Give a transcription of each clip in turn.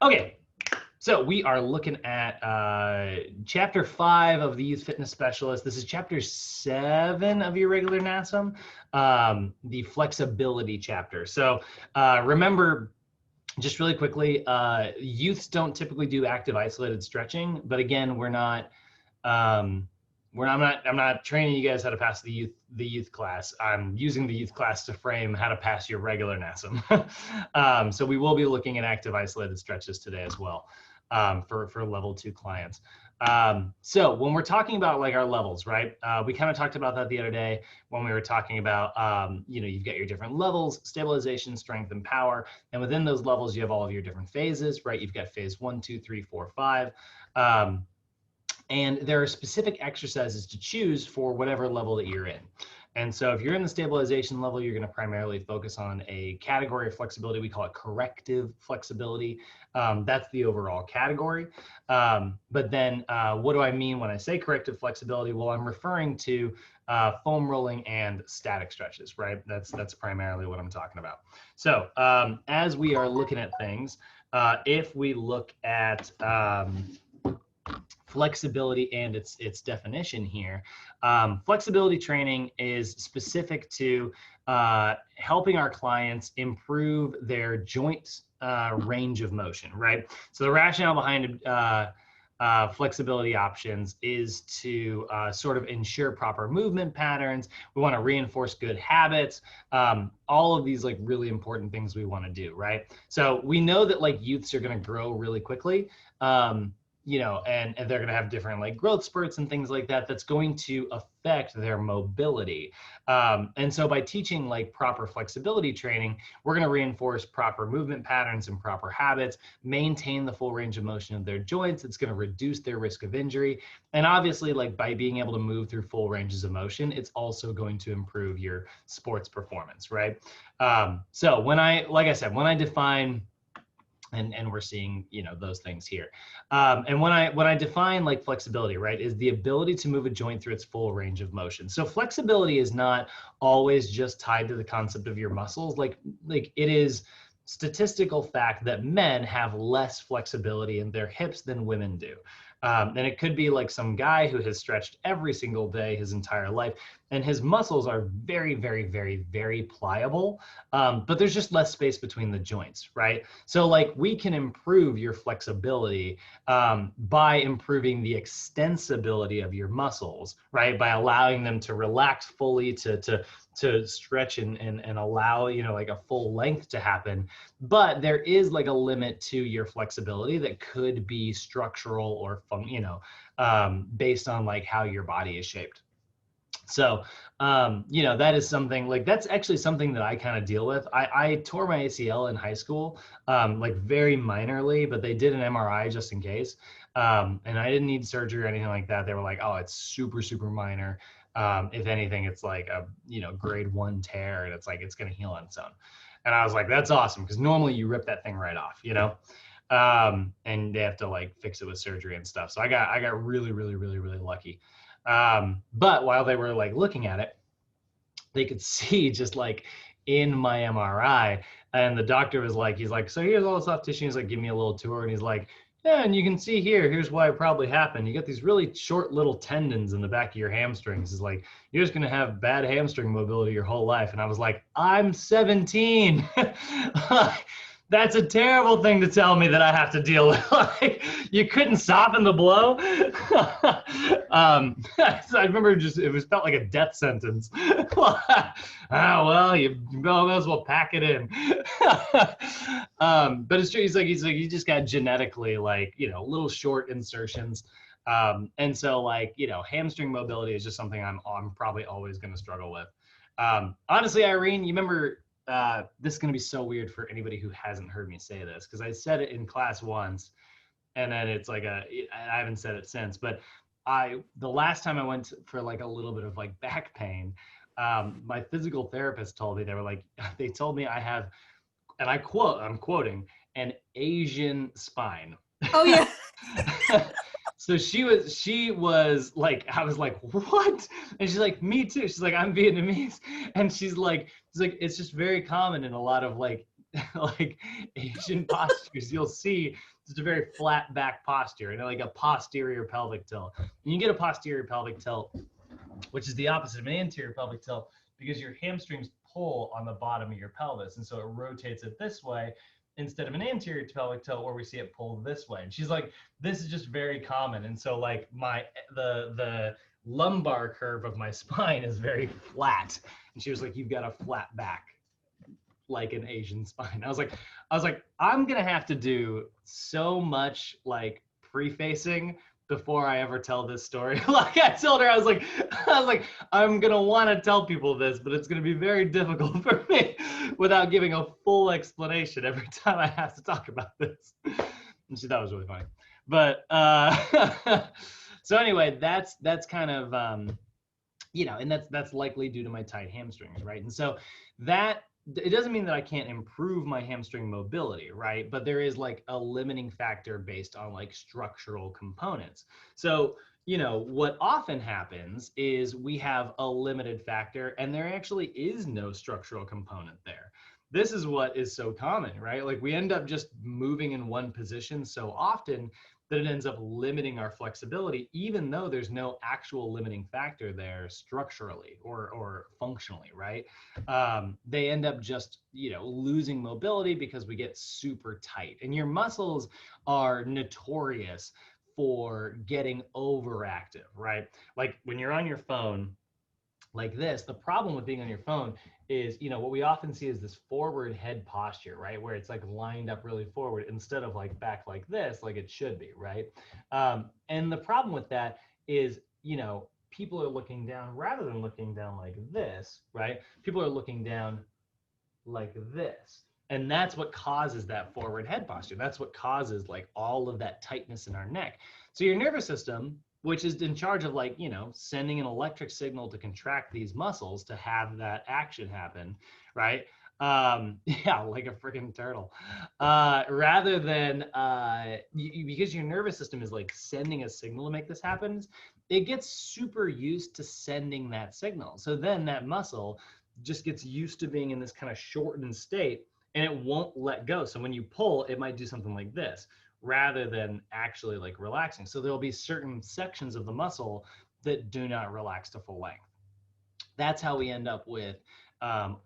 Okay, so we are looking at chapter 5 of the Youth Fitness Specialist. This is chapter 7 of your regular NASM, the flexibility chapter. So remember, just really quickly, youths don't typically do active isolated stretching, but again, I'm not training you guys how to pass the youth class. I'm using the youth class to frame how to pass your regular NASM. So we will be looking at active isolated stretches today as well, for level 2 clients. So when we're talking about like our levels, right? We kind of talked about that the other day when we were talking about, you've got your different levels: stabilization, strength, and power. And within those levels, you have all of your different phases, right? You've got phase 1, 2, 3, 4, 5. And there are specific exercises to choose for whatever level that you're in. And so if you're in the stabilization level, you're going to primarily focus on a category of flexibility. We call it corrective flexibility. That's the overall category. But then what do I mean when I say corrective flexibility? Well, I'm referring to foam rolling and static stretches, right? That's primarily what I'm talking about. So as we are looking at things, if we look at flexibility and its definition here. Flexibility training is specific to helping our clients improve their joint range of motion, right? So the rationale behind flexibility options is to sort of ensure proper movement patterns. We want to reinforce good habits. All of these like really important things we want to do, right? So we know that like youths are going to grow really quickly. And they're going to have different like growth spurts and things like that. That's going to affect their mobility. And so by teaching like proper flexibility training, we're going to reinforce proper movement patterns and proper habits, maintain the full range of motion of their joints. It's going to reduce their risk of injury. And obviously, like by being able to move through full ranges of motion, it's also going to improve your sports performance, right? So when I define, and we're seeing, those things here. And when I define like flexibility, right, is the ability to move a joint through its full range of motion. So flexibility is not always just tied to the concept of your muscles. Like it is statistical fact that men have less flexibility in their hips than women do. And it could be like some guy who has stretched every single day his entire life, and his muscles are very, very, very, very pliable, but there's just less space between the joints, right? So like we can improve your flexibility by improving the extensibility of your muscles, right? By allowing them to relax fully, to stretch and allow, like a full length to happen. But there is like a limit to your flexibility that could be structural or based on like how your body is shaped. So, that is something like, that's actually something that I kind of deal with. I tore my ACL in high school, like very minorly, but they did an MRI just in case. And I didn't need surgery or anything like that. They were like, oh, it's super, super minor. If anything, it's like a, grade 1 tear, and it's like, it's going to heal on its own. And I was like, that's awesome. Because normally you rip that thing right off, and they have to like fix it with surgery and stuff. So I got really, really, really, really lucky. But while they were like looking at it, they could see just like in my MRI, and the doctor was like, he's like, so here's all the soft tissue. He's like, give me a little tour. And he's like, yeah, and you can see here's why it probably happened. You got these really short little tendons in the back of your hamstrings. It's like, you're just going to have bad hamstring mobility your whole life. And I was like, I'm 17. That's a terrible thing to tell me that I have to deal with. Like, you couldn't soften the blow. So I remember it felt like a death sentence. Well, you might as well pack it in. But it's true. He's like, you just got genetically like, little short insertions. And so like, hamstring mobility is just something I'm probably always going to struggle with. Honestly, Irene, you remember, this is going to be so weird for anybody who hasn't heard me say this, because I said it in class once, and then it's like I haven't said it since. But the last time I went for like a little bit of like back pain, my physical therapist told me, they told me I have, and I'm quoting, an Asian spine. Oh yeah. So she was like, I was like, what? And she's like, me too. She's like, I'm Vietnamese. And she's like, it's just very common in a lot of like like Asian postures, you'll see just a very flat back posture and like a posterior pelvic tilt. And you get a posterior pelvic tilt, which is the opposite of an anterior pelvic tilt, because your hamstrings pull on the bottom of your pelvis. And so it rotates it this way instead of an anterior pelvic tilt where we see it pull this way. And she's like, this is just very common. And so like the lumbar curve of my spine is very flat. And she was like, you've got a flat back like an Asian spine. I was like, I'm gonna have to do so much like prefacing before I ever tell this story. Like I told her, I was like, I'm gonna want to tell people this, but it's gonna be very difficult for me without giving a full explanation every time I have to talk about this. And she thought it was really funny. But so anyway, that's kind of and that's likely due to my tight hamstrings, right? And so that it doesn't mean that I can't improve my hamstring mobility, right? But there is like a limiting factor based on like structural components. So, what often happens is we have a limited factor and there actually is no structural component there. This is what is so common, right? Like we end up just moving in one position so often that it ends up limiting our flexibility, even though there's no actual limiting factor there structurally or functionally, right? They end up just, losing mobility because we get super tight. And your muscles are notorious for getting overactive, right? Like when you're on your phone like this, the problem with being on your phone is, what we often see is this forward head posture, right? Where it's like lined up really forward instead of like back like this, like it should be, right? And the problem with that is, people are looking down rather than looking down like this, right? People are looking down like this. And that's what causes that forward head posture. That's what causes like all of that tightness in our neck. So your nervous system, which is in charge of like, sending an electric signal to contract these muscles to have that action happen, right? Yeah, like a freaking turtle. Rather than, because your nervous system is like sending a signal to make this happen, it gets super used to sending that signal. So then that muscle just gets used to being in this kind of shortened state and it won't let go. So when you pull, it might do something like this, rather than actually like relaxing. So there'll be certain sections of the muscle that do not relax to full length. That's how we end up with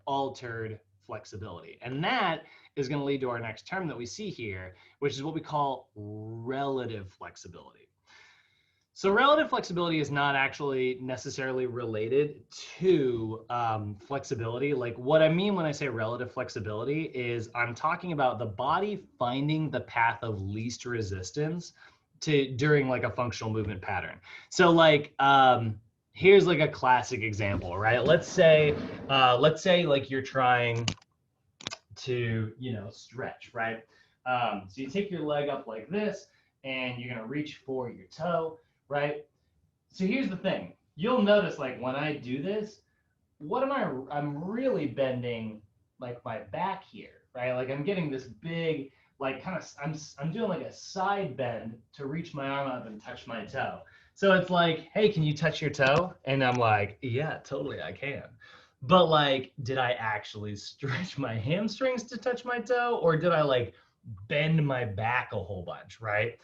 altered flexibility. And that is going to lead to our next term that we see here, which is what we call relative flexibility. So relative flexibility is not actually necessarily related to flexibility. Like what I mean when I say relative flexibility is I'm talking about the body finding the path of least resistance during like a functional movement pattern. So like here's like a classic example, right? Let's say like you're trying to stretch, right? So you take your leg up like this and you're gonna reach for your toe, right? So here's the thing. You'll notice like when I do this, I'm really bending like my back here, right? Like I'm getting this big, like kind of, I'm doing like a side bend to reach my arm up and touch my toe. So it's like, hey, can you touch your toe? And I'm like, yeah, totally, I can. But like, did I actually stretch my hamstrings to touch my toe? Or did I like bend my back a whole bunch, right?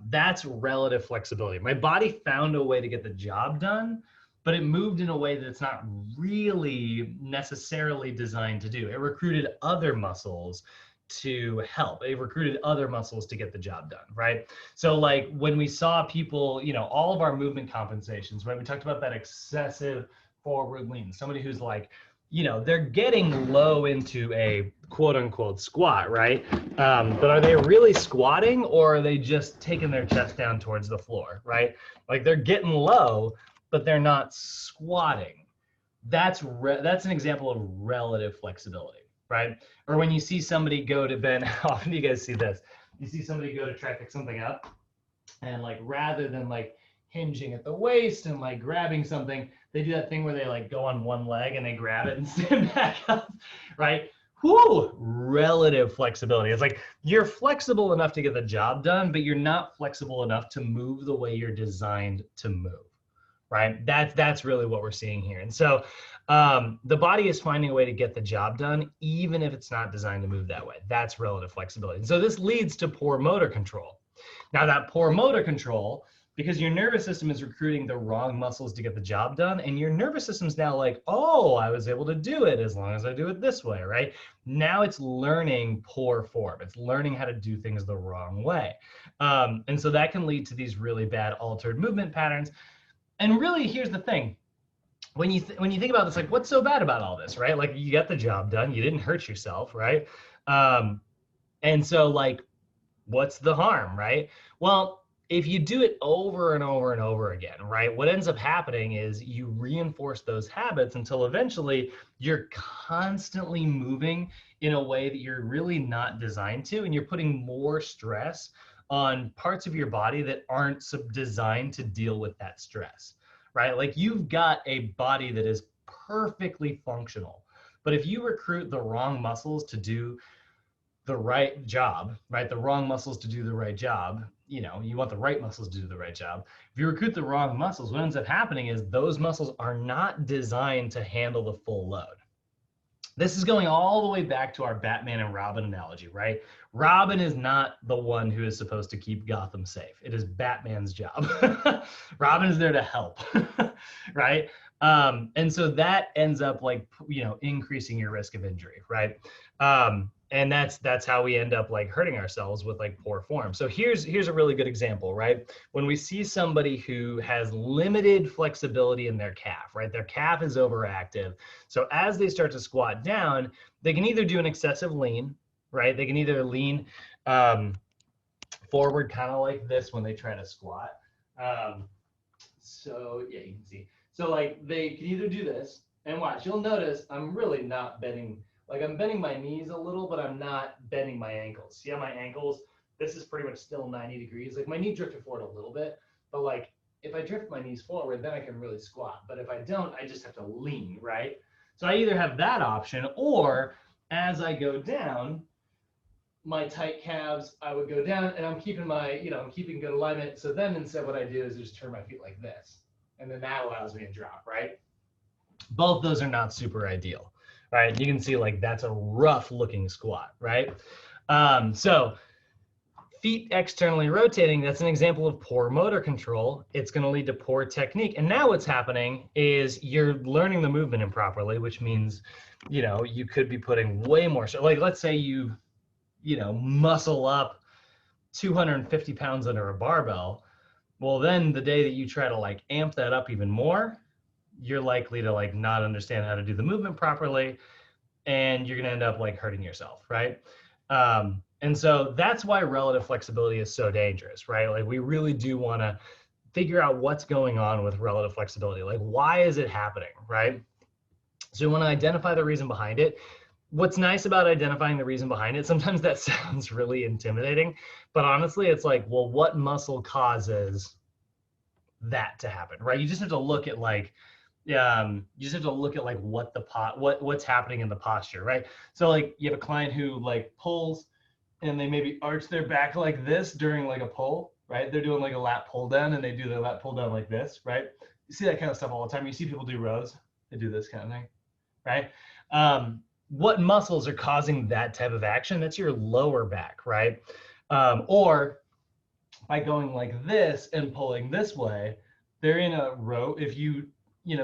That's relative flexibility. My body found a way to get the job done, but it moved in a way that it's not really necessarily designed to do. It recruited other muscles to help. It recruited other muscles to get the job done, right? So like when we saw people, all of our movement compensations, right? We talked about that excessive forward lean, somebody who's like, they're getting low into a quote unquote squat, right? But are they really squatting or are they just taking their chest down towards the floor, right? Like they're getting low, but they're not squatting. That's an example of relative flexibility, right? Or when you see somebody go to bend, how often do you guys see this? You see somebody go to try to pick something up and like rather than like hinging at the waist and like grabbing something, they do that thing where they like go on one leg and they grab it and stand back up, right? Whoo, relative flexibility. It's like you're flexible enough to get the job done, but you're not flexible enough to move the way you're designed to move, right? That's really what we're seeing here. And so the body is finding a way to get the job done, even if it's not designed to move that way. That's relative flexibility. And so this leads to poor motor control. Now that poor motor control, because your nervous system is recruiting the wrong muscles to get the job done, and your nervous system's now like, oh, I was able to do it as long as I do it this way, right? Now it's learning poor form. It's learning how to do things the wrong way. And so that can lead to these really bad altered movement patterns. And really, here's the thing. When you think about this, like, what's so bad about all this, right? Like, you got the job done. You didn't hurt yourself, right? And so, like, what's the harm, right? Well, if you do it over and over and over again, right, what ends up happening is you reinforce those habits until eventually you're constantly moving in a way that you're really not designed to, and you're putting more stress on parts of your body that aren't designed to deal with that stress, right? Like, you've got a body that is perfectly functional, but if you recruit the wrong muscles to do the right job, right? The wrong muscles to do the right job. You know, you want the right muscles to do the right job. If you recruit the wrong muscles, what ends up happening is those muscles are not designed to handle the full load. This is going all the way back to our Batman and Robin analogy, right? Robin is not the one who is supposed to keep Gotham safe. It is Batman's job. Robin is there to help, right? And so that ends up, like, you know, increasing your risk of injury, right? And that's how we end up, like, hurting ourselves with, like, poor form. So here's a really good example, right? When we see somebody who has limited flexibility in their calf, right? Their calf is overactive. So as they start to squat down, they can either do an excessive lean, right? They can either lean forward, kind of like this when they try to squat. So yeah, you can see. So, like, they can either do this, and watch, you'll notice I'm really not bending. Like, I'm bending my knees a little, but I'm not bending my ankles. See how my ankles, this is pretty much still 90 degrees. Like, my knee drifted forward a little bit, but, like, if I drift my knees forward, then I can really squat. But if I don't, I just have to lean, right? So I either have that option, or as I go down, my tight calves, I would go down, and I'm keeping my, you know, I'm keeping good alignment. So then instead what I do is just turn my feet like this. And then that allows me to drop, right? Both those are not super ideal. Right, you can see, like, that's a rough looking squat, right? So feet externally rotating, that's an example of poor motor control. It's going to lead to poor technique. And now what's happening is you're learning the movement improperly, which means, you know, you could be putting way more. So, like, let's say you know, muscle up 250 pounds under a barbell. Well, then the day that you try to, like, amp that up even more, you're likely to, like, not understand how to do the movement properly, and you're going to end up, like, hurting yourself, right? And so that's why relative flexibility is so dangerous, right? Like, we really do want to figure out what's going on with relative flexibility. Like, why is it happening, right? So we want to identify the reason behind it. What's nice about identifying the reason behind it, sometimes that sounds really intimidating, but honestly, it's like, well, what muscle causes that to happen, right? You just have to look at, like, you just have to look at, like, what's happening in the posture, right? So, like, you have a client who, like, pulls and they maybe arch their back like this during, like, a pull, right? They're doing, like, a lat pull down, and they do their lat pull down like this, right? You see that kind of stuff all the time. You see people do rows, they do this kind of thing, right? What muscles are causing that type of action? That's your lower back, right? Or by going like this and pulling this way, they're in a row. If you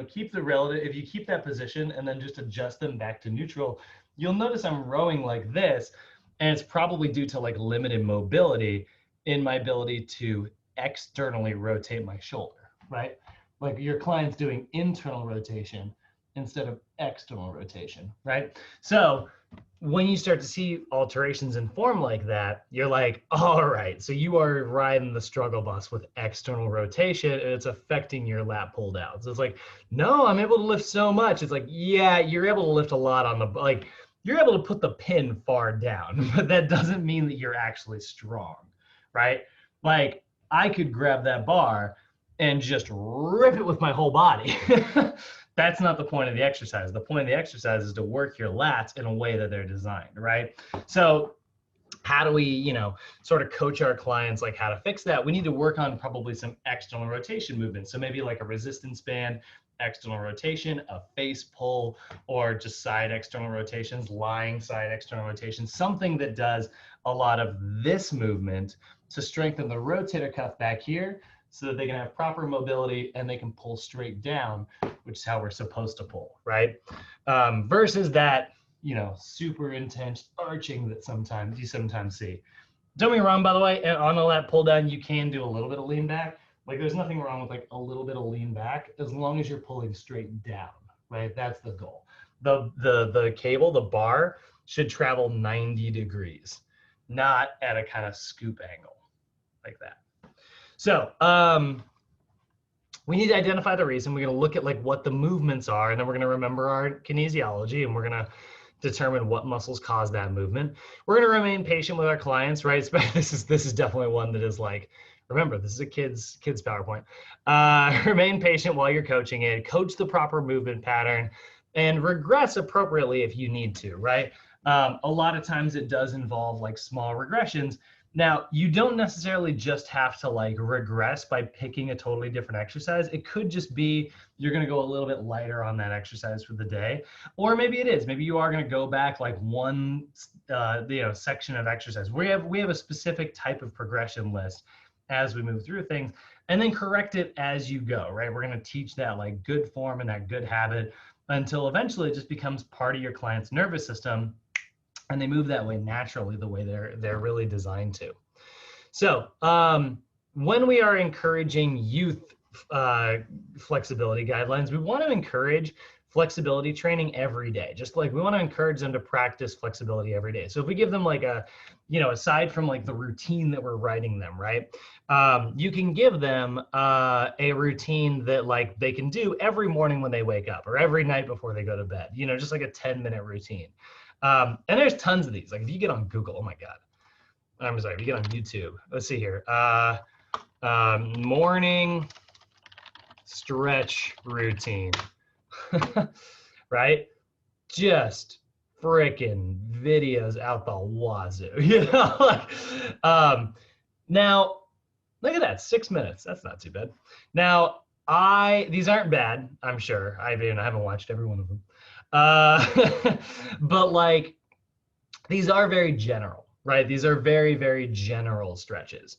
keep if you keep that position and then just adjust them back to neutral, you'll notice I'm rowing like this, and it's probably due to, like, limited mobility in my ability to externally rotate my shoulder, right? Like, your client's doing internal rotation instead of external rotation, right? So when you start to see alterations in form like that, you're like, all right, so you are riding the struggle bus with external rotation, and it's affecting your lat pull down. So it's like, no, I'm able to lift so much. It's like, yeah, you're able to lift a lot on the, like, you're able to put the pin far down, but that doesn't mean that you're actually strong, right? Like, I could grab that bar and just rip it with my whole body. That's not the point of the exercise. The point of the exercise is to work your lats in a way that they're designed, right? So how do we, sort of coach our clients like how to fix that? We need to work on probably some external rotation movements. So maybe like a resistance band, external rotation, a face pull, or just side external rotations, lying side external rotations, something that does a lot of this movement to strengthen the rotator cuff back here so that they can have proper mobility and they can pull straight down, which is how we're supposed to pull, right? Versus that, super intense arching that you sometimes see. Don't get me wrong, by the way, on all that pull down, you can do a little bit of lean back. Like there's nothing wrong with like a little bit of lean back as long as you're pulling straight down, right? That's the goal. The cable, the bar should travel 90 degrees, not at a kind of scoop angle like that. So we need to identify the reason. We're going to look at like what the movements are, and then we're going to remember our kinesiology, and we're going to determine what muscles cause that movement. We're going to remain patient with our clients, right? This is definitely one that is like, remember, this is a kid's PowerPoint. Remain patient while you're coaching it, coach the proper movement pattern, and regress appropriately if you need to, right? A lot of times it does involve like small regressions. Now, you don't necessarily just have to like regress by picking a totally different exercise. It could just be you're going to go a little bit lighter on that exercise for the day, or maybe it is. Maybe you are going to go back like one section of exercise. We have a specific type of progression list as we move through things, and then correct it as you go, right? We're going to teach that like good form and that good habit until eventually it just becomes part of your client's nervous system. And they move that way naturally, the way they're really designed to. So when we are encouraging youth flexibility guidelines, we want to encourage flexibility training every day. Just like we want to encourage them to practice flexibility every day. So if we give them like aside from like the routine that we're writing them, right? You can give them a routine that like they can do every morning when they wake up or every night before they go to bed, just like a 10-minute routine. And there's tons of these. Like if you get on Google, oh my God, I'm sorry, if you get on YouTube, let's see here. Morning stretch routine, right? Just freaking videos out the wazoo, now, look at that, 6 minutes. That's not too bad. Now, these aren't bad, I'm sure. I haven't watched every one of them. But like, these are very general, right? These are very, very general stretches,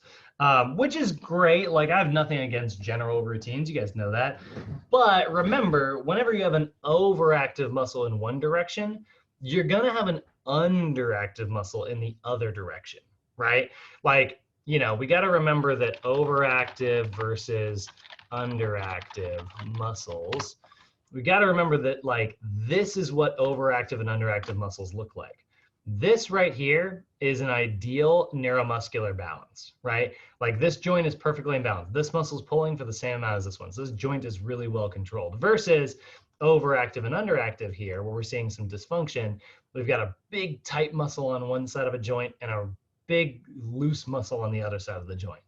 which is great. Like I have nothing against general routines. You guys know that. But remember, whenever you have an overactive muscle in one direction, you're going to have an underactive muscle in the other direction, right? Like, we got to remember that overactive versus underactive muscles, we got to remember that like this is what overactive and underactive muscles look like. This right here is an ideal neuromuscular balance, right? Like this joint is perfectly in balance. This muscle is pulling for the same amount as this one. So this joint is really well controlled versus overactive and underactive here where we're seeing some dysfunction. We've got a big tight muscle on one side of a joint and a big loose muscle on the other side of the joint.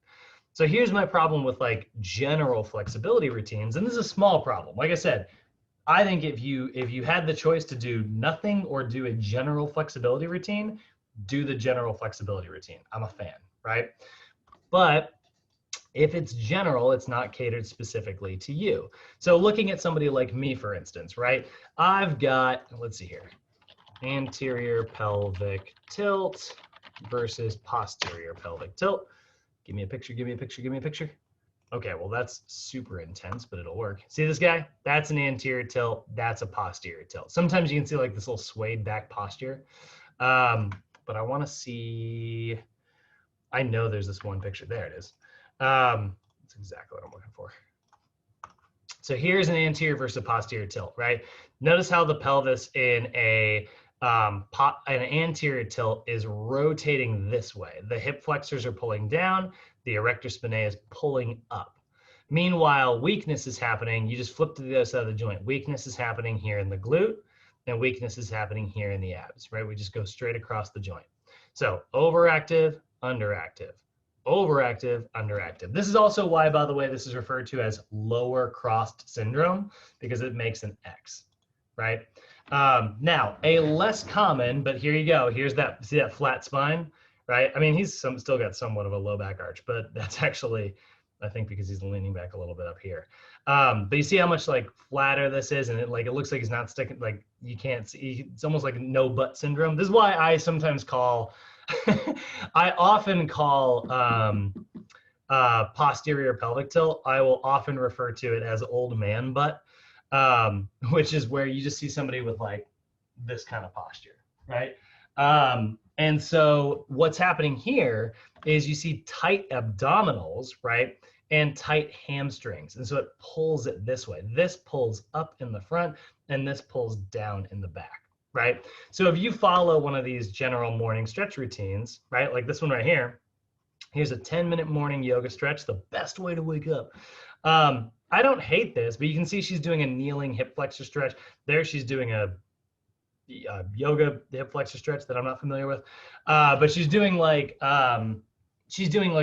So here's my problem with like general flexibility routines. And this is a small problem. Like I said, I think if you had the choice to do nothing or do a general flexibility routine, do the general flexibility routine. I'm a fan, right? But if it's general, it's not catered specifically to you. So looking at somebody like me, for instance, right? I've got, let's see here, anterior pelvic tilt versus posterior pelvic tilt. Give me a picture, give me a picture, give me a picture. Okay, well, that's super intense, but it'll work. See this guy? That's an anterior tilt. That's a posterior tilt. Sometimes you can see like this little swayed back posture. But I want to see, I know there's this one picture. There it is. That's exactly what I'm looking for. So here's an anterior versus a posterior tilt, right? Notice how the pelvis in an anterior tilt is rotating this way. The hip flexors are pulling down. The erector spinae is pulling up. Meanwhile, weakness is happening. You just flip to the other side of the joint. Weakness is happening here in the glute, and weakness is happening here in the abs, right? We just go straight across the joint. So overactive, underactive, overactive, underactive. This is also why, by the way, this is referred to as lower crossed syndrome, because it makes an X, right? Now, a less common, but here you go. Here's that, see that flat spine? right? I mean, he's still got somewhat of a low back arch, but that's actually, I think, because he's leaning back a little bit up here. But you see how much like flatter this is, and it looks like he's not sticking. Like you can't see. It's almost like no butt syndrome. This is why I sometimes call, I often call posterior pelvic tilt. I will often refer to it as old man butt, which is where you just see somebody with like this kind of posture, right? And so what's happening here is you see tight abdominals, right? And tight hamstrings. And so it pulls it this way. This pulls up in the front and this pulls down in the back, right? So if you follow one of these general morning stretch routines, right? Like this one right here, here's a 10-minute morning yoga stretch, the best way to wake up. I don't hate this, but you can see she's doing a kneeling hip flexor stretch. There she's doing a yoga hip flexor stretch that I'm not familiar with, but she's doing like a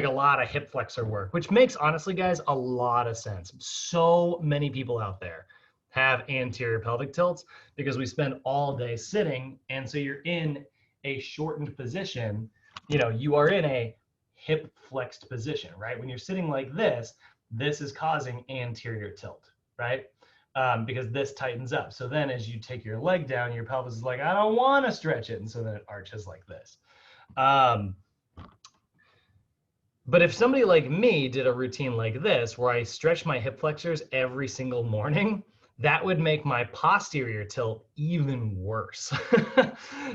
lot of hip flexor work, which makes, honestly, guys, a lot of sense. So many people out there have anterior pelvic tilts because we spend all day sitting, and so you're in a shortened position. You know, you are in a hip flexed position, right? When you're sitting like this is causing anterior tilt, right? Because this tightens up. So then as you take your leg down, your pelvis is like, I don't want to stretch it. And so then it arches like this. But if somebody like me did a routine like this, where I stretch my hip flexors every single morning, that would make my posterior tilt even worse.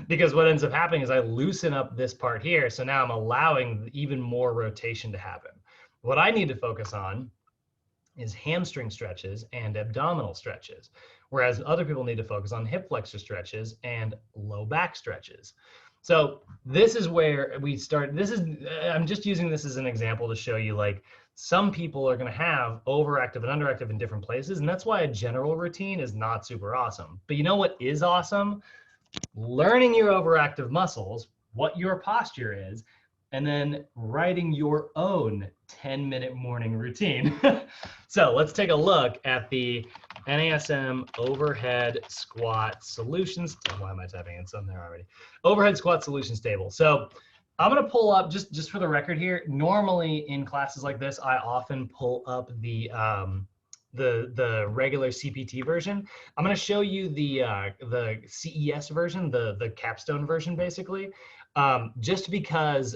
Because what ends up happening is I loosen up this part here. So now I'm allowing even more rotation to happen. What I need to focus on is hamstring stretches and abdominal stretches, whereas other people need to focus on hip flexor stretches and low back stretches. So this is where we start. I'm just using this as an example to show you, like, some people are going to have overactive and underactive in different places, and that's why a general routine is not super awesome. But you know what is awesome? Learning your overactive muscles, what your posture is, and then writing your own 10-minute morning routine. So let's take a look at the NASM overhead squat solutions. Why am I typing in something there already? Overhead squat solutions table. So I'm gonna pull up, just for the record here, normally in classes like this, I often pull up the regular CPT version. I'm gonna show you the CES version, the capstone version, basically. Just because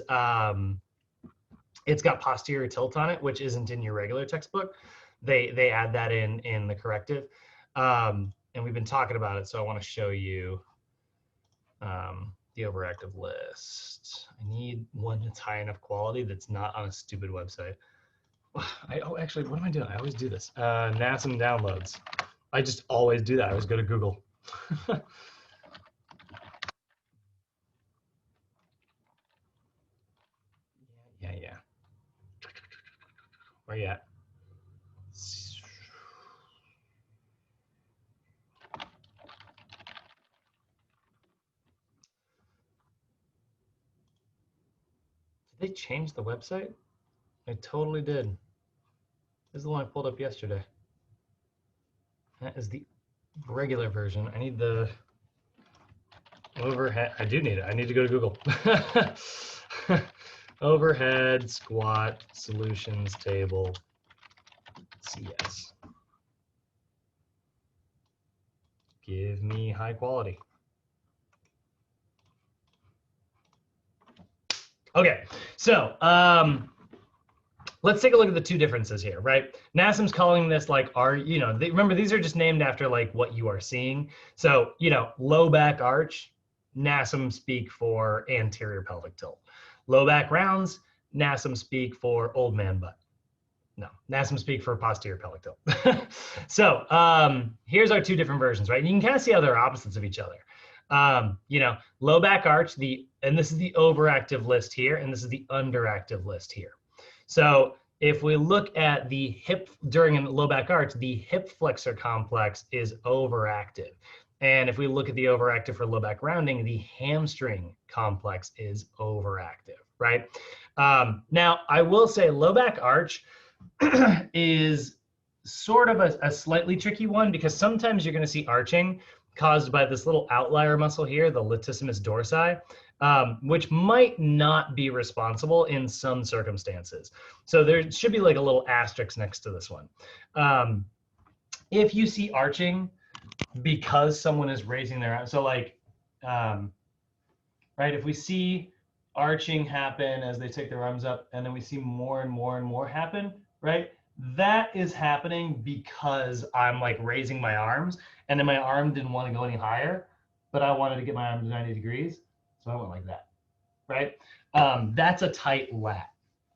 it's got posterior tilt on it, which isn't in your regular textbook. They add that in the corrective. And we've been talking about it, so I want to show you the overactive list. I need one that's high enough quality that's not on a stupid website. Actually, what am I doing? I always do this. NASM downloads. I just always do that. I always go to Google. Yeah. Where you at? Did they change the website? I totally did. This is the one I pulled up yesterday. That is the regular version. I need the overhead. I do need it. I need to go to Google. Overhead squat solutions table CS. Give me high quality. Okay, so let's take a look at the two differences here, right? NASM's calling this like remember, these are just named after like what you are seeing. So, low back arch, NASM speak for anterior pelvic tilt. Low back rounds, NASM speak for old man butt. No, NASM speak for posterior pelvic tilt. So here's our two different versions, right? And you can kind of see how they're opposites of each other. Low back arch, and this is the overactive list here, and this is the underactive list here. So if we look at the hip during a low back arch, the hip flexor complex is overactive. And if we look at the overactive for low back rounding, the hamstring complex is overactive, right? Now, I will say low back arch is sort of a slightly tricky one, because sometimes you're going to see arching caused by this little outlier muscle here, the latissimus dorsi. which might not be responsible in some circumstances. So there should be like a little asterisk next to this one. If you see arching because someone is raising their arm, so like, right, if we see arching happen as they take their arms up, and then we see more and more and more happen, right? That is happening because I'm like raising my arms, and then my arm didn't want to go any higher, but I wanted to get my arm to 90 degrees. So I went like that, right? That's a tight lat.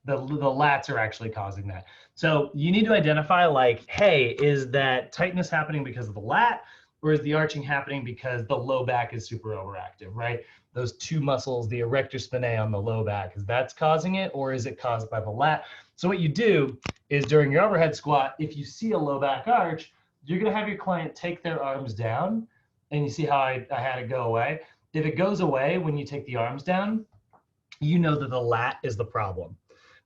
The lats are actually causing that. So you need to identify like, hey, is that tightness happening because of the lat, or is the arching happening because the low back is super overactive, right? Those two muscles, the erector spinae on the low back, is that's causing it, or is it caused by the lat? So what you do is during your overhead squat, if you see a low back arch, you're gonna have your client take their arms down, and you see how I had it go away. If it goes away when you take the arms down, you know that the lat is the problem.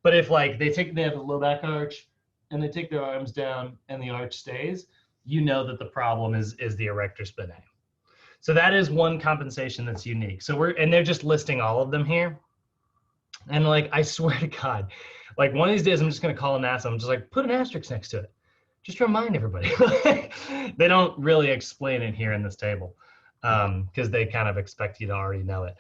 But if like they have a low back arch and they take their arms down and the arch stays, you know that the problem is the erector spinae. So that is one compensation that's unique. So and they're just listing all of them here. And like, I swear to God, like one of these days I'm just gonna call NASA. I'm just like, put an asterisk next to it. Just to remind everybody. They don't really explain it here in this table because they kind of expect you to already know it.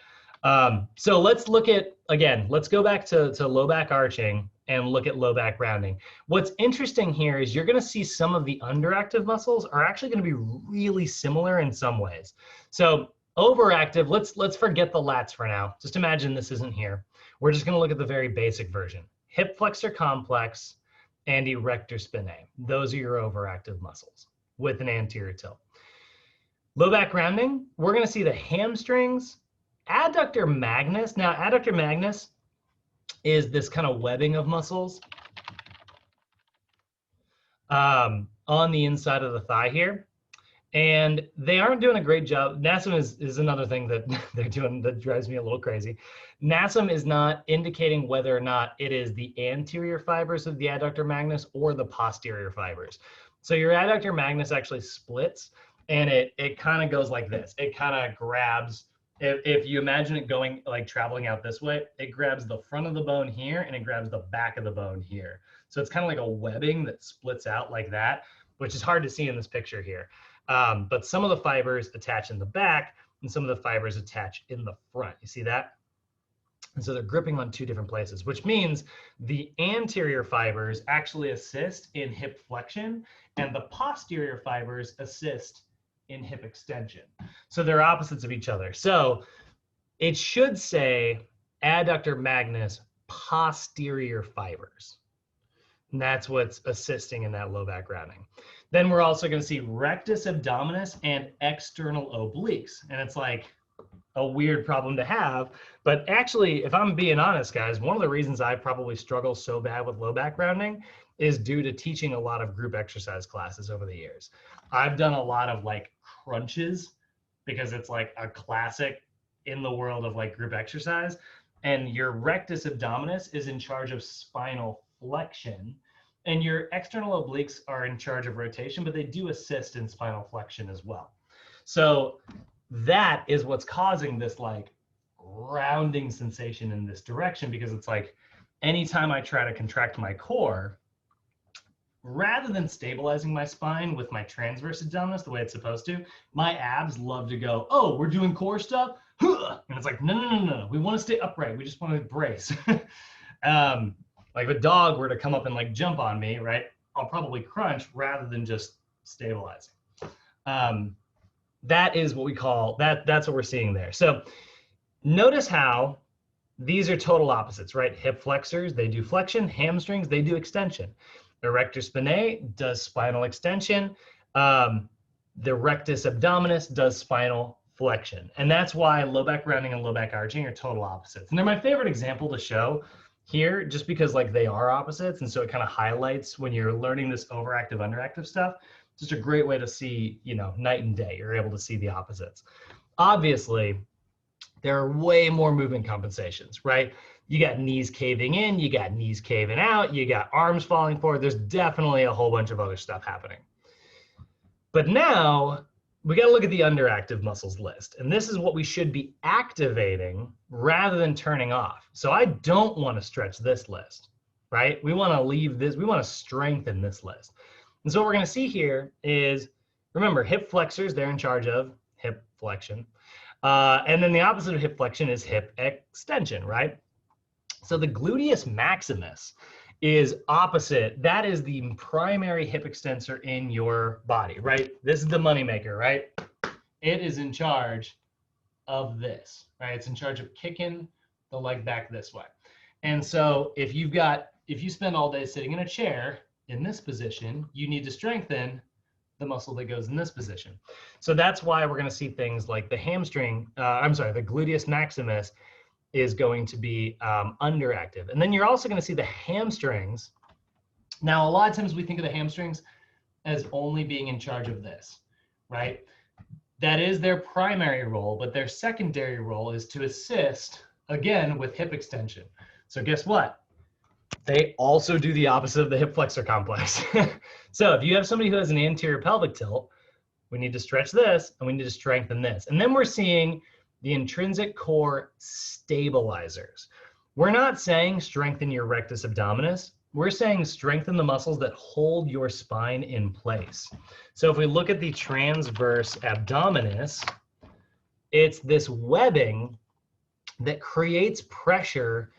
So let's look at, again, let's go back to low back arching and look at low back rounding. What's interesting here is you're gonna see some of the underactive muscles are actually gonna be really similar in some ways. So overactive, let's forget the lats for now. Just imagine this isn't here. We're just gonna look at the very basic version. Hip flexor complex and erector spinae. Those are your overactive muscles with an anterior tilt. Low back rounding, we're gonna see the hamstrings, adductor magnus. Now, adductor magnus is this kind of webbing of muscles on the inside of the thigh here. And they aren't doing a great job. NASM is another thing that they're doing that drives me a little crazy. NASM is not indicating whether or not it is the anterior fibers of the adductor magnus or the posterior fibers. So your adductor magnus actually splits, and it kind of goes like this. It kind of grabs, if you imagine it going, like traveling out this way, it grabs the front of the bone here and it grabs the back of the bone here. So it's kind of like a webbing that splits out like that, which is hard to see in this picture here. But some of the fibers attach in the back and some of the fibers attach in the front. You see that? And so they're gripping on two different places, which means the anterior fibers actually assist in hip flexion and the posterior fibers assist in hip extension. So they're opposites of each other. So it should say adductor magnus posterior fibers. And that's what's assisting in that low back rounding. Then we're also going to see rectus abdominis and external obliques. And it's like a weird problem to have. But actually, if I'm being honest, guys, one of the reasons I probably struggle so bad with low back rounding is due to teaching a lot of group exercise classes over the years. I've done a lot of like crunches because it's like a classic in the world of like group exercise. And your rectus abdominis is in charge of spinal flexion. And your external obliques are in charge of rotation, but they do assist in spinal flexion as well. So that is what's causing this like rounding sensation in this direction, because it's like anytime I try to contract my core, rather than stabilizing my spine with my transverse abdominis the way it's supposed to, my abs love to go, oh, we're doing core stuff? And it's like, no. We want to stay upright. We just want to brace. Like if a dog were to come up and like jump on me, right? I'll probably crunch rather than just stabilizing. That is what we call, that's what we're seeing there. So notice how these are total opposites, right? Hip flexors, they do flexion. Hamstrings, they do extension. Erector spinae does spinal extension. The rectus abdominis does spinal flexion. And that's why low back rounding and low back arching are total opposites. And they're my favorite example to show here, just because like they are opposites. And so it kind of highlights when you're learning this overactive, underactive stuff. Just a great way to see, you know, night and day. You're able to see the opposites. Obviously, there are way more movement compensations, right? You got knees caving in, you got knees caving out, you got arms falling forward. There's definitely a whole bunch of other stuff happening. But now we got to look at the underactive muscles list. And this is what we should be activating rather than turning off. So I don't want to stretch this list, right? We want to leave this, we want to strengthen this list. And so what we're going to see here is, remember, hip flexors, they're in charge of hip flexion. And then the opposite of hip flexion is hip extension, right? So the gluteus maximus is opposite. That is the primary hip extensor in your body, right? This is the moneymaker, right? It is in charge of this, right? It's in charge of kicking the leg back this way. And so if you spend all day sitting in a chair in this position, you need to strengthen the muscle that goes in this position. So that's why we're going to see things like the hamstring, the gluteus maximus is going to be underactive. And then you're also going to see the hamstrings. Now, a lot of times we think of the hamstrings as only being in charge of this, right? That is their primary role, but their secondary role is to assist, again, with hip extension. So guess what? They also do the opposite of the hip flexor complex. So if you have somebody who has an anterior pelvic tilt, we need to stretch this and we need to strengthen this. And then we're seeing the intrinsic core stabilizers. We're not saying strengthen your rectus abdominis. We're saying strengthen the muscles that hold your spine in place. So if we look at the transverse abdominis, it's this webbing that creates pressure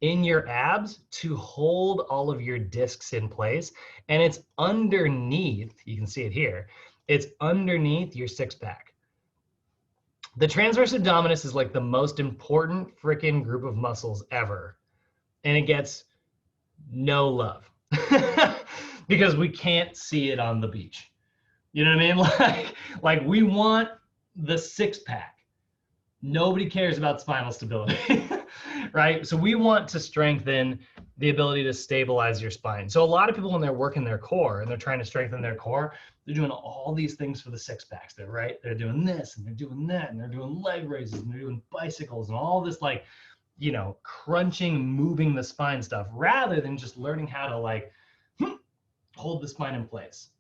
in your abs to hold all of your discs in place. And it's underneath, you can see it here, it's underneath your six pack. The transverse abdominis is like the most important freaking group of muscles ever. And it gets no love because we can't see it on the beach. You know what I mean? Like we want the six pack. Nobody cares about spinal stability, right? So we want to strengthen the ability to stabilize your spine. So a lot of people when they're working their core and they're trying to strengthen their core, they're doing all these things for the six packs. They're doing this and they're doing that and they're doing leg raises and they're doing bicycles and all this like, you know, crunching, moving the spine stuff rather than just learning how to like hold the spine in place,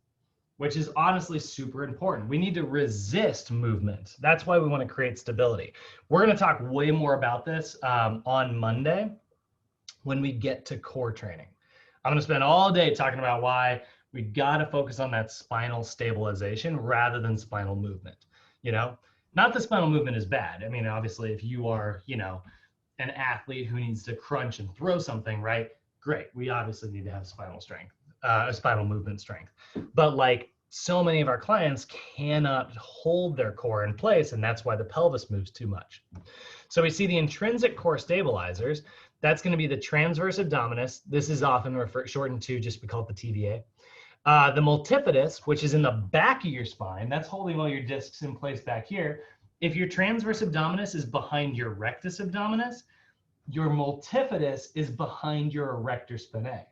which is honestly super important. We need to resist movement. That's why we want to create stability. We're going to talk way more about this on Monday when we get to core training. I'm going to spend all day talking about why we got to focus on that spinal stabilization rather than spinal movement. You know, not that spinal movement is bad. I mean, obviously, if you are, you know, an athlete who needs to crunch and throw something, right? Great. We obviously need to have spinal strength, spinal movement strength. But like so many of our clients cannot hold their core in place, and that's why the pelvis moves too much. So we see the intrinsic core stabilizers. That's going to be the transverse abdominis. This is often shortened to just we call it the TVA. The multifidus, which is in the back of your spine, that's holding all your discs in place back here. If your transverse abdominis is behind your rectus abdominis, your multifidus is behind your erector spinae.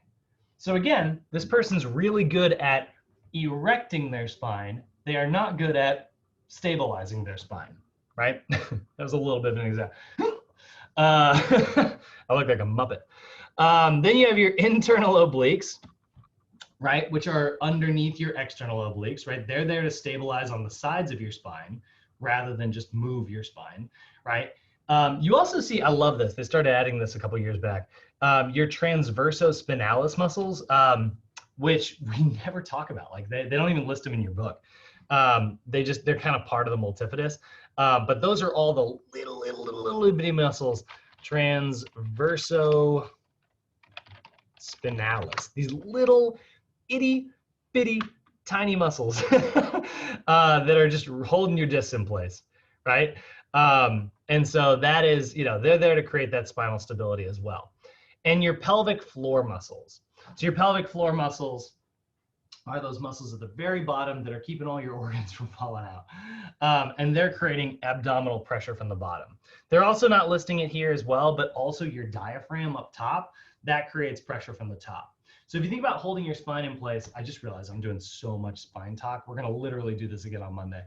So again, this person's really good at erecting their spine. They are not good at stabilizing their spine, right? That was a little bit of an example. I look like a Muppet. Then you have your internal obliques, right, which are underneath your external obliques, right? They're there to stabilize on the sides of your spine rather than just move your spine, right? You also see, I love this. They started adding this a couple years back. Your transversospinalis muscles, which we never talk about. Like they don't even list them in your book. They're kind of part of the multifidus. But those are all the little bitty muscles, transversospinalis. These little itty bitty tiny muscles that are just holding your discs in place, right? And so that is, you know, they're there to create that spinal stability as well. And your pelvic floor muscles. So your pelvic floor muscles are those muscles at the very bottom that are keeping all your organs from falling out. And they're creating abdominal pressure from the bottom. They're also not listing it here as well, but also your diaphragm up top, that creates pressure from the top. So if you think about holding your spine in place, I just realized I'm doing so much spine talk. We're going to literally do this again on Monday.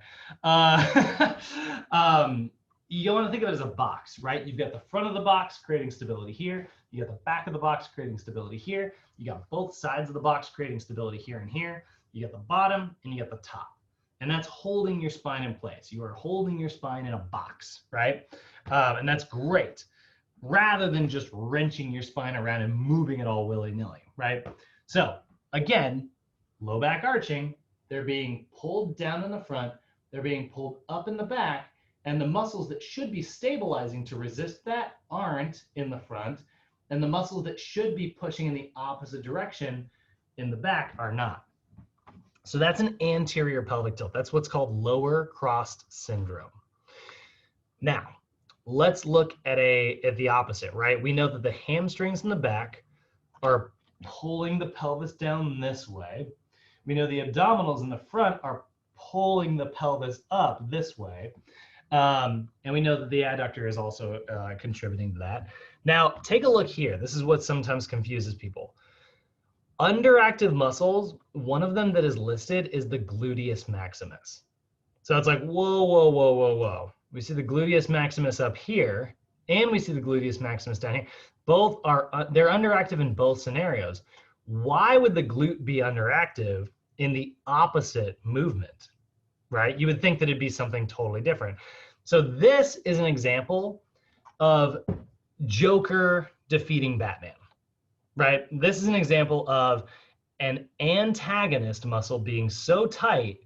You want to think of it as a box, right? You've got the front of the box creating stability here. You got the back of the box creating stability here. You got both sides of the box creating stability here and here. You got the bottom and you got the top. And that's holding your spine in place. You are holding your spine in a box, right? And that's great, rather than just wrenching your spine around and moving it all willy-nilly, right? So again, low back arching, they're being pulled down in the front, they're being pulled up in the back, and the muscles that should be stabilizing to resist that aren't in the front, and the muscles that should be pushing in the opposite direction in the back are not. So that's an anterior pelvic tilt. That's what's called lower crossed syndrome. Now, let's look at the opposite, right? We know that the hamstrings in the back are pulling the pelvis down this way. We know the abdominals in the front are pulling the pelvis up this way. And we know that the adductor is also contributing to that. Now, take a look here. This is what sometimes confuses people. Underactive muscles, one of them that is listed is the gluteus maximus. So it's like, whoa, whoa, whoa, whoa, whoa. We see the gluteus maximus up here, and we see the gluteus maximus down here. Both are, they're underactive in both scenarios. Why would the glute be underactive in the opposite movement, right? You would think that it'd be something totally different. So this is an example of Joker defeating Batman. Right? This is an example of an antagonist muscle being so tight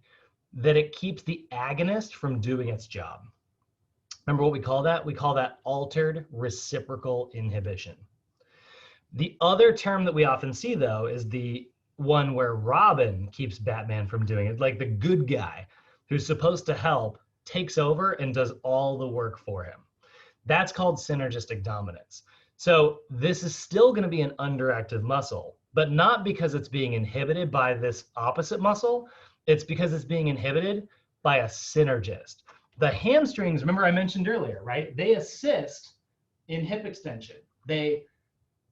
that it keeps the agonist from doing its job. Remember what we call that? We call that altered reciprocal inhibition. The other term that we often see, though, is the one where Robin keeps Batman from doing it, like the good guy who's supposed to help takes over and does all the work for him. That's called synergistic dominance. So this is still going to be an underactive muscle, but not because it's being inhibited by this opposite muscle. It's because it's being inhibited by a synergist. The hamstrings, remember I mentioned earlier, right? They assist in hip extension. They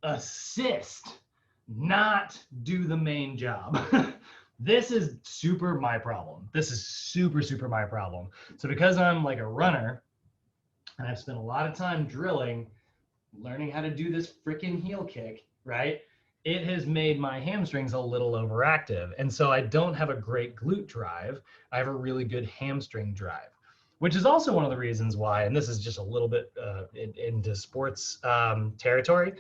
assist, not do the main job. This is super my problem. This is super, super my problem. So because I'm like a runner and I've spent a lot of time drilling, learning how to do this freaking heel kick, right? It has made my hamstrings a little overactive. And so I don't have a great glute drive. I have a really good hamstring drive, which is also one of the reasons why, and this is just a little bit into sports territory.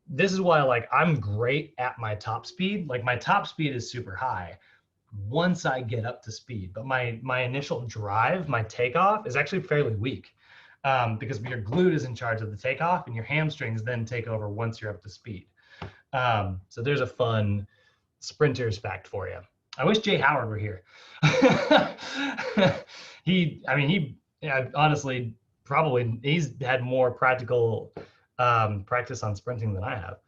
This is why, like, I'm great at my top speed. Like, my top speed is super high once I get up to speed, but my initial drive, my takeoff is actually fairly weak. Because your glute is in charge of the takeoff and your hamstrings then take over once you're up to speed. So there's a fun sprinter's fact for you. I wish Jay Howard were here. He honestly, probably, he's had more practical practice on sprinting than I have.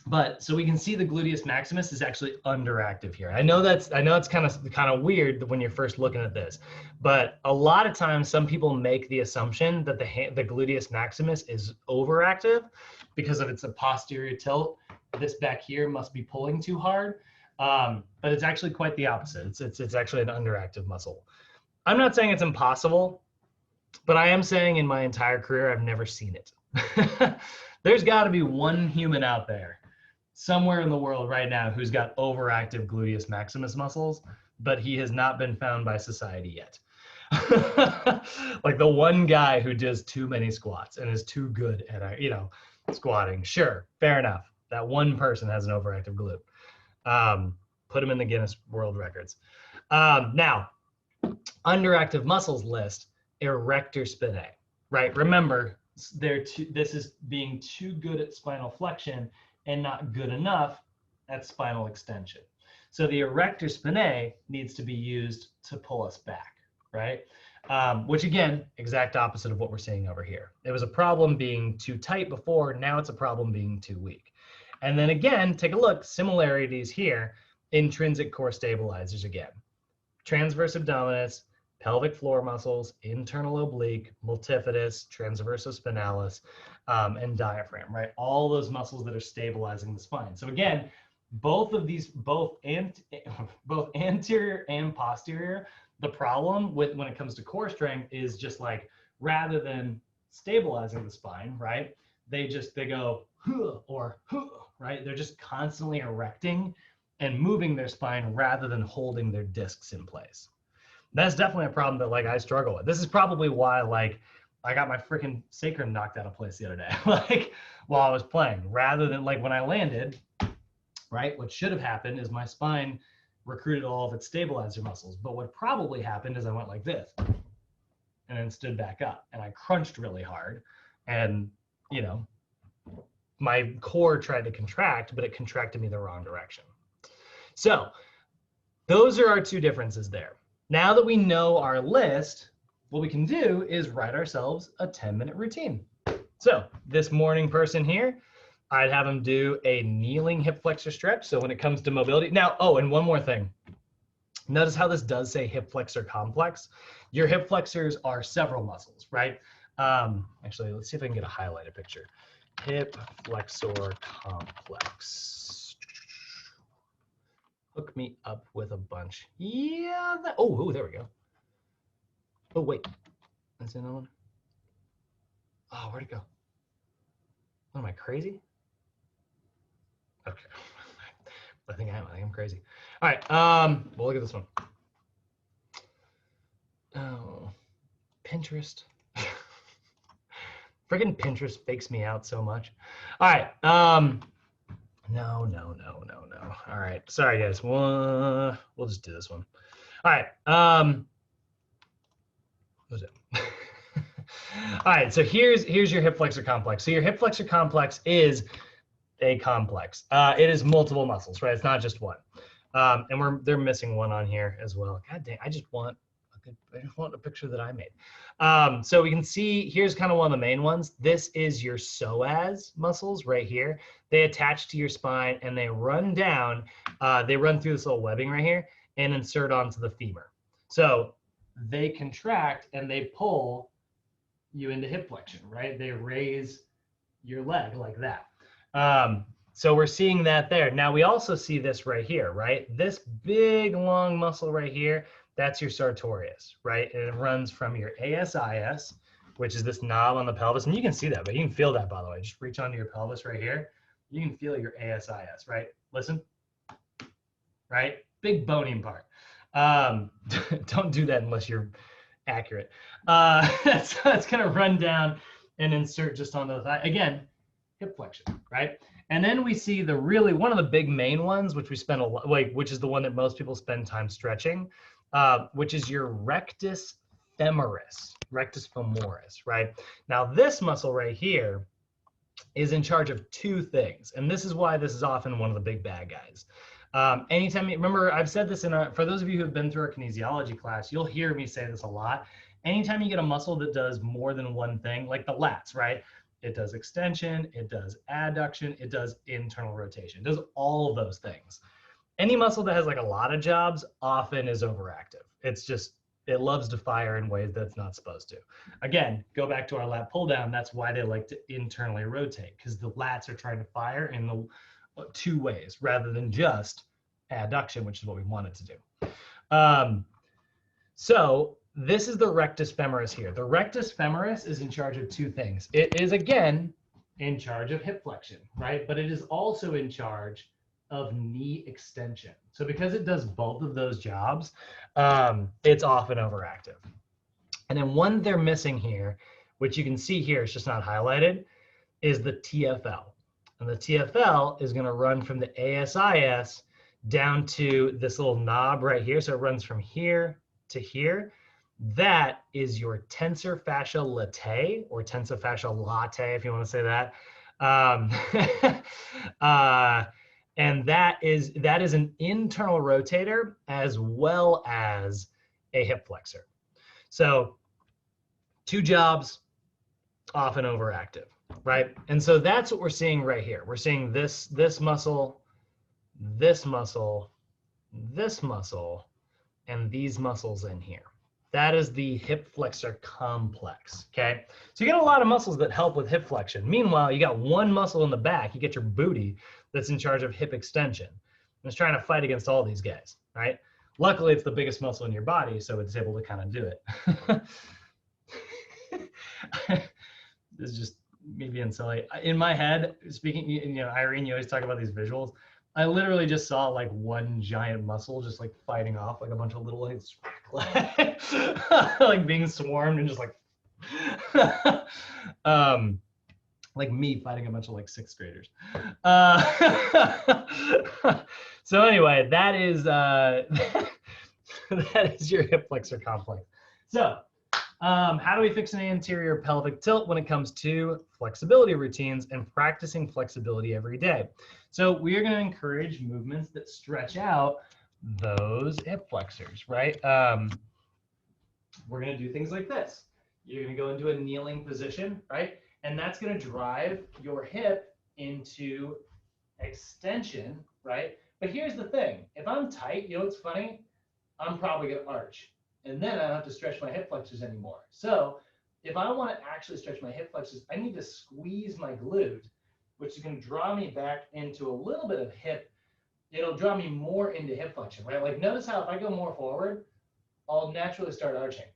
But so we can see the gluteus maximus is actually underactive here. I know it's kind of weird when you're first looking at this, but a lot of times some people make the assumption that the gluteus maximus is overactive because of its a posterior tilt. This back here must be pulling too hard, but it's actually quite the opposite. It's actually an underactive muscle. I'm not saying it's impossible, but I am saying in my entire career I've never seen it. There's got to be one human out there somewhere in the world right now who's got overactive gluteus maximus muscles, but he has not been found by society yet. Like the one guy who does too many squats and is too good at, squatting. Sure, fair enough. That one person has an overactive glute. Put him in the Guinness World Records. Now, underactive muscles list, erector spinae, right? Remember, this is being too good at spinal flexion and not good enough at spinal extension. So the erector spinae needs to be used to pull us back, right? Which again, exact opposite of what we're seeing over here. It was a problem being too tight before, now it's a problem being too weak. And then again, take a look, similarities here, intrinsic core stabilizers again. Transverse abdominis, pelvic floor muscles, internal oblique, multifidus, transversospinalis, and diaphragm, right? All those muscles that are stabilizing the spine. So again, both of these, both anterior and posterior, the problem with when it comes to core strength is just like, rather than stabilizing the spine, right? They go, huh, or huh, right? They're just constantly erecting and moving their spine rather than holding their discs in place. That's definitely a problem that like I struggle with. This is probably why like I got my freaking sacrum knocked out of place the other day, like while I was playing, rather than like when I landed, right? What should have happened is my spine recruited all of its stabilizer muscles. But what probably happened is I went like this and then stood back up and I crunched really hard. And, you know, my core tried to contract, but it contracted me the wrong direction. So those are our two differences there. Now that we know our list, what we can do is write ourselves a 10-minute routine. So this morning person here, I'd have them do a kneeling hip flexor stretch. So when it comes to mobility, now, oh, and one more thing. Notice how this does say hip flexor complex. Your hip flexors are several muscles, right? Actually, let's see if I can get a highlighted picture. Hip flexor complex. Hook me up with a bunch. Yeah. Oh, there we go. Oh, wait. That's another one. Oh, where'd it go? What, am I crazy? Okay. I think I'm crazy. All right. Well, look at this one. Oh, Pinterest. Friggin' Pinterest fakes me out so much. All right. No. All right. Sorry, guys. We'll just do this one. All right. What was it? All right. So here's your hip flexor complex. So your hip flexor complex is a complex. It is multiple muscles, right? It's not just one. And they're missing one on here as well. God dang, I just want a picture that I made. So we can see, here's kind of one of the main ones. This is your psoas muscles right here. They attach to your spine and they run down. They run through this little webbing right here and insert onto the femur. So they contract and they pull you into hip flexion, right? They raise your leg like that. So we're seeing that there. Now we also see this right here, right? This big long muscle right here, that's your sartorius, right? And it runs from your ASIS, which is this knob on the pelvis. And you can see that, but you can feel that, by the way. Just reach onto your pelvis right here. You can feel your ASIS, right? Listen, right? Big bony part. Don't do that unless you're accurate. So it's gonna run down and insert just onto the thigh. Again, hip flexion, right? And then we see one of the big main ones, which we spend a lot, which is the one that most people spend time stretching, which is your rectus femoris, right? Now this muscle right here is in charge of two things. And this is why this is often one of the big bad guys. Anytime remember, I've said this for those of you who have been through our kinesiology class, you'll hear me say this a lot. Anytime you get a muscle that does more than one thing, like the lats, right? It does extension, it does adduction, it does internal rotation. It does all of those things. Any muscle that has like a lot of jobs often is overactive. It loves to fire in ways that it's not supposed to. Again, go back to our lat pull down. That's why they like to internally rotate, because the lats are trying to fire in the two ways rather than just adduction, which is what we want it to do. So this is the rectus femoris here. The rectus femoris is in charge of two things. It is, again, in charge of hip flexion, right? But it is also in charge of knee extension. So because it does both of those jobs, it's often overactive. And then one they're missing here, which you can see here, it's just not highlighted, is the TFL. And the TFL is going to run from the ASIS down to this little knob right here. So it runs from here to here. That is your tensor fascia latae, or tensor fascia latte, if you want to say that. And that is an internal rotator as well as a hip flexor. So two jobs, often overactive, right? And so that's what we're seeing right here. We're seeing this muscle, this muscle, this muscle, and these muscles in here. That is the hip flexor complex, okay? So you got a lot of muscles that help with hip flexion. Meanwhile, you got one muscle in the back, you get your booty, that's in charge of hip extension. And it's trying to fight against all these guys, right? Luckily, it's the biggest muscle in your body, so it's able to kind of do it. This is just me being silly. In my head, speaking, Irene, you always talk about these visuals. I literally just saw like one giant muscle just like fighting off like a bunch of little like being swarmed and just like me fighting a bunch of like sixth graders. So anyway, that is that is your hip flexor complex. So how do we fix an anterior pelvic tilt when it comes to flexibility routines and practicing flexibility every day? So we are going to encourage movements that stretch out those hip flexors, right? We're going to do things like this. You're going to go into a kneeling position, right? And that's going to drive your hip into extension, right? But here's the thing. If I'm tight, you know what's funny? I'm probably going to arch. And then I don't have to stretch my hip flexors anymore. So if I want to actually stretch my hip flexors, I need to squeeze my glute, which is going to draw me back into a little bit of hip. It'll draw me more into hip flexion, right? Like notice how if I go more forward, I'll naturally start arching.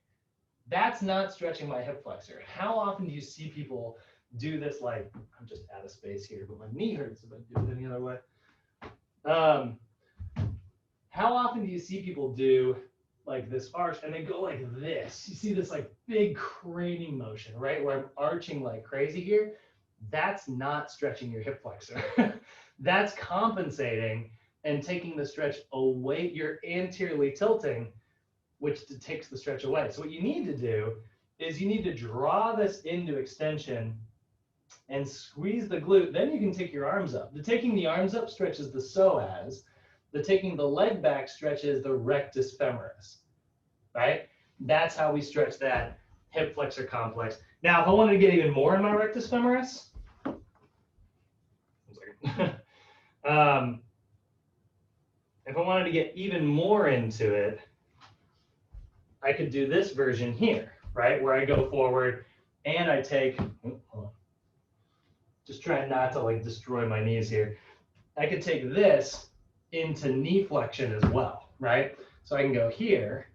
That's not stretching my hip flexor. How often do you see people do this? Like, I'm just out of space here, but my knee hurts if I do it any other way. How often do you see people do like this arch and they go like this? You see this like big craning motion, right? Where I'm arching like crazy here. That's not stretching your hip flexor. That's compensating and taking the stretch away. You're anteriorly tilting, which takes the stretch away. So what you need to do is you need to draw this into extension and squeeze the glute. Then you can take your arms up. The taking the arms up stretches the psoas. The taking the leg back stretches the rectus femoris, right? That's how we stretch that hip flexor complex. Now, if I wanted to get even more in my rectus femoris, if I wanted to get even more into it, I could do this version here, right? Where I go forward and I take, just trying not to like destroy my knees here. I could take this into knee flexion as well, right? So I can go here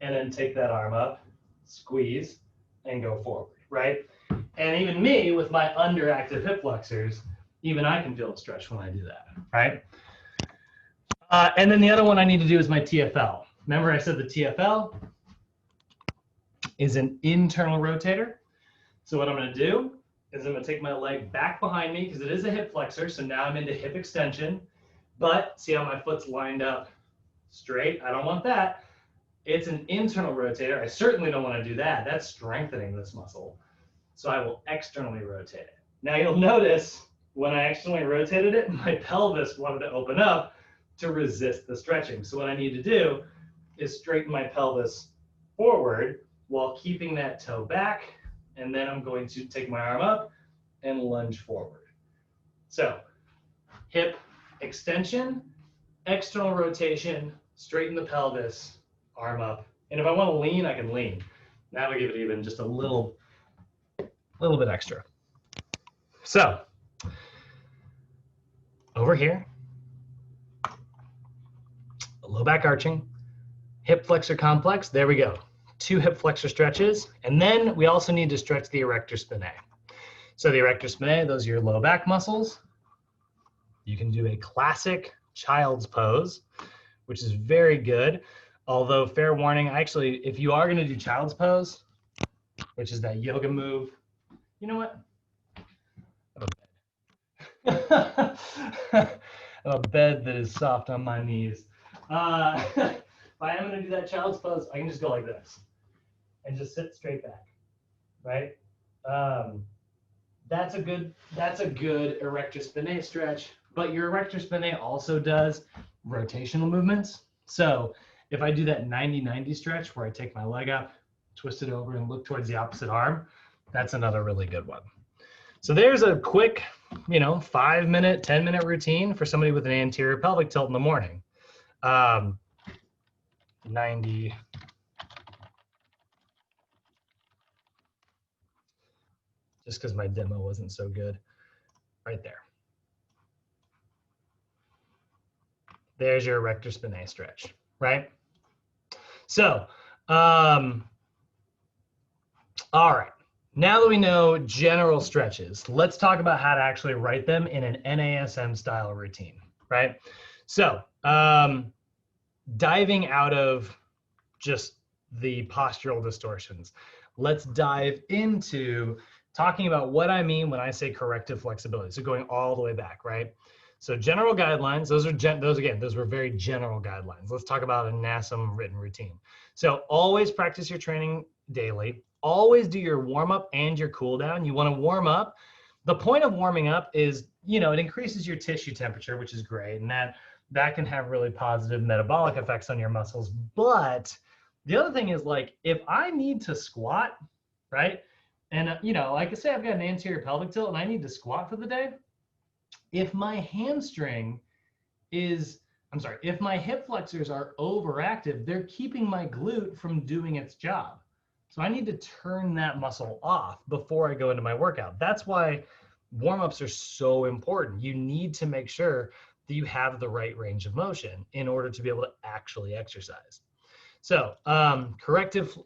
and then take that arm up, squeeze, and go forward, right? And even me with my underactive hip flexors, even I can feel a stretch when I do that, right? And then the other one I need to do is my TFL. Remember I said the TFL is an internal rotator. So what I'm going to do is I'm going to take my leg back behind me because it is a hip flexor. So now I'm into hip extension. But see how my foot's lined up straight? I don't want that. It's an internal rotator. I certainly don't want to do that. That's strengthening this muscle. So I will externally rotate it. Now you'll notice when I externally rotated it, my pelvis wanted to open up to resist the stretching. So what I need to do is straighten my pelvis forward while keeping that toe back. And then I'm going to take my arm up and lunge forward. So hip extension, external rotation, straighten the pelvis, arm up. And if I want to lean, I can lean. Now we give it even just a little bit extra. So over here, low back arching, hip flexor complex. There we go. 2 hip flexor stretches. And then we also need to stretch the erector spinae. So the erector spinae, those are your low back muscles. You can do a classic child's pose, which is very good. Although fair warning, actually, if you are going to do child's pose, which is that yoga move, you know what? I have a bed that is soft on my knees. If I am going to do that child's pose, I can just go like this and just sit straight back, right? That's a good erector spinae stretch, but your erector spinae also does rotational movements. So if I do that 90-90 stretch where I take my leg up, twist it over and look towards the opposite arm, that's another really good one. So there's a quick, 5-minute, 10-minute routine for somebody with an anterior pelvic tilt in the morning. 90. Just because my demo wasn't so good. Right there. There's your erector spinae stretch, right? So, all right. Now that we know general stretches, let's talk about how to actually write them in an NASM style routine, right? So diving out of just the postural distortions, let's dive into talking about what I mean when I say corrective flexibility. So going all the way back, right? So general guidelines, those were very general guidelines. Let's talk about a NASM written routine. So always practice your training daily. Always do your warm up and your cool down. You want to warm up. The point of warming up is, it increases your tissue temperature, which is great. And that can have really positive metabolic effects on your muscles. But the other thing is, like, if I need to squat, right? And, like I say, I've got an anterior pelvic tilt and I need to squat for the day. If my if my hip flexors are overactive, they're keeping my glute from doing its job. So I need to turn that muscle off before I go into my workout. That's why warm-ups are so important. You need to make sure that you have the right range of motion in order to be able to actually exercise. So corrective,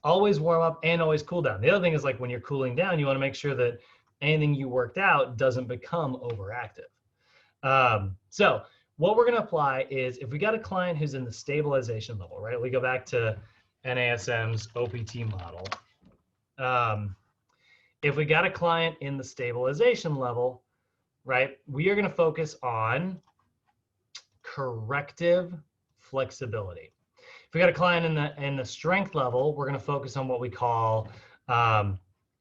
always warm up and always cool down. The other thing is, like, when you're cooling down, you want to make sure that anything you worked out doesn't become overactive. So what we're going to apply is, if we got a client who's in the stabilization level, right? We go back to NASM's OPT model. If we got a client in the stabilization level, right, we are going to focus on corrective flexibility. If we got a client in the strength level, we're going to focus on what we call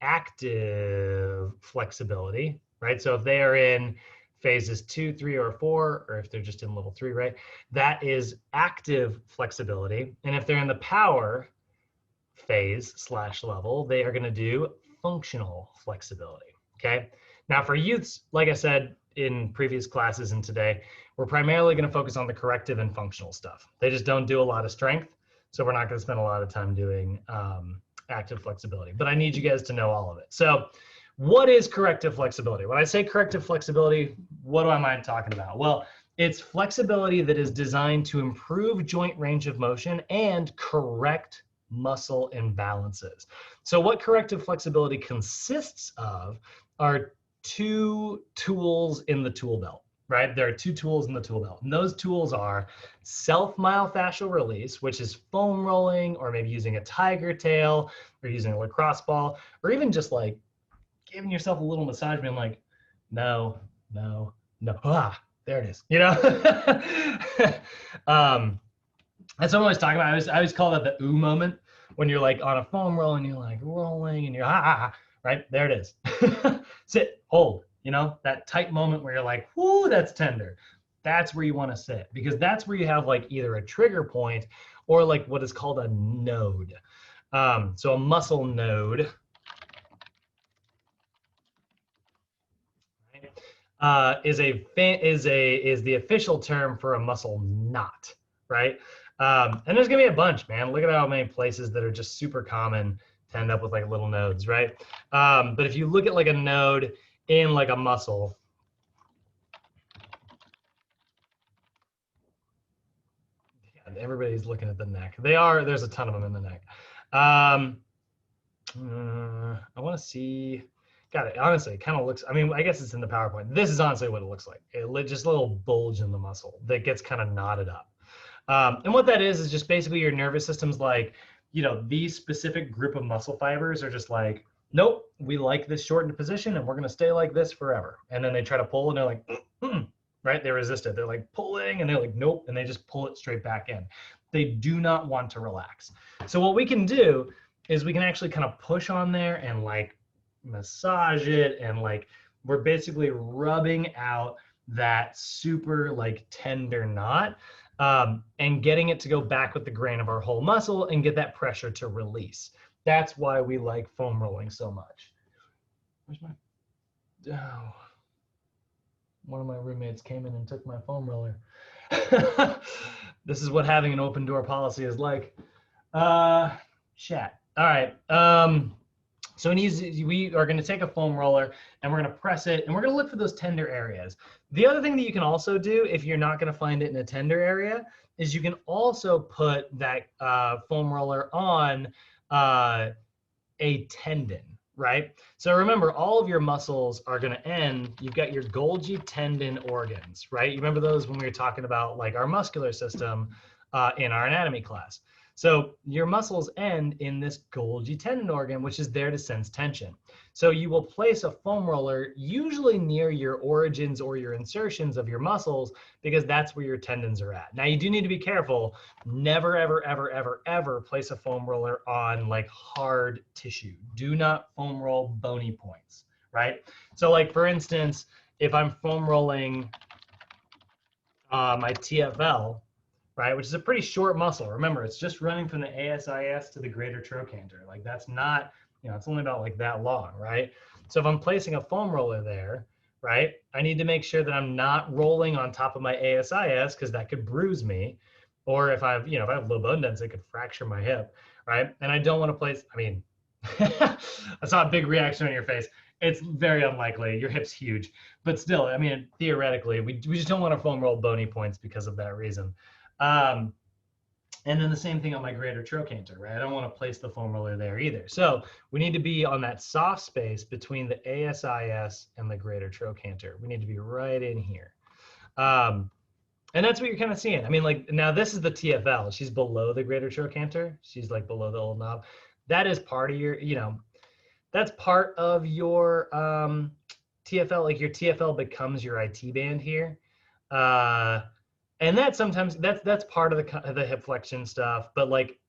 active flexibility, right? So if they are in phases 2, 3, or 4, or if they're just in level 3, right, that is active flexibility. And if they're in the power phase / level, they are going to do functional flexibility. Okay. Now for youths, like I said in previous classes and today, we're primarily going to focus on the corrective and functional stuff. They just don't do a lot of strength, so we're not going to spend a lot of time doing active flexibility. But I need you guys to know all of it. So what is corrective flexibility? When I say corrective flexibility, what am I talking about? Well, it's flexibility that is designed to improve joint range of motion and correct muscle imbalances. So what corrective flexibility consists of are 2 tools in the tool belt, right? There are 2 tools in the tool belt. And those tools are self-myofascial release, which is foam rolling, or maybe using a tiger tail, or using a lacrosse ball, or even just like giving yourself a little massage, being like, no, no, no, there it is, that's what I'm always talking about. I always call that the ooh moment, when you're like on a foam roll and you're like rolling and you're right? There it is. Sit, hold, that tight moment where you're like, whoo, that's tender. That's where you want to sit, because that's where you have like either a trigger point or like what is called a node. So a muscle node is the official term for a muscle knot, right? And there's gonna be a bunch, man. Look at how many places that are just super common to end up with like little nodes, right? But if you look at like a node in like a muscle, everybody's looking at the neck. There's a ton of them in the neck. I want to see. God, it honestly kind of looks, I guess it's in the PowerPoint. This is honestly what it looks like. Just a little bulge in the muscle that gets kind of knotted up. And what that is just basically your nervous system's like, these specific group of muscle fibers are just like, nope, we like this shortened position and we're going to stay like this forever. And then they try to pull and they're like, right? They resist it. They're like pulling and they're like, nope. And they just pull it straight back in. They do not want to relax. So what we can do is we can actually kind of push on there and like massage it, and like we're basically rubbing out that super like tender knot, and getting it to go back with the grain of our whole muscle and get that pressure to release. That's why we like foam rolling so much. Where's my, one of my roommates came in and took my foam roller. This is what having an open door policy is like. Chat. All right. So we are going to take a foam roller and we're going to press it and we're going to look for those tender areas. The other thing that you can also do, if you're not going to find it in a tender area, is you can also put that foam roller on a tendon, right? So remember, all of your muscles are going to end. You've got your Golgi tendon organs, right? You remember those when we were talking about like our muscular system in our anatomy class. So your muscles end in this Golgi tendon organ, which is there to sense tension. So you will place a foam roller usually near your origins or your insertions of your muscles because that's where your tendons are at. Now you do need to be careful. Never, ever, ever, ever, ever place a foam roller on like hard tissue. Do not foam roll bony points, right? So like for instance, if I'm foam rolling my TFL, right, which is a pretty short muscle. Remember, it's just running from the ASIS to the greater trochanter. Like that's not, it's only about like that long, right? So if I'm placing a foam roller there, right, I need to make sure that I'm not rolling on top of my ASIS because that could bruise me. Or if I've, if I have low bone density, it could fracture my hip, right? And I don't want to place, I saw a big reaction on your face. It's very unlikely. Your hip's huge. But still, theoretically, we just don't want to foam roll bony points because of that reason. And then the same thing on my greater trochanter, right? I don't want to place the foam roller there either. So we need to be on that soft space between the ASIS and the greater trochanter. We need to be right in here. And that's what you're kind of seeing. Like now this is the TFL. She's below the greater trochanter. She's like below the old knob. That is part of your, that's part of your TFL. Like your TFL becomes your IT band here. And that sometimes that's part of the hip flexion stuff. But like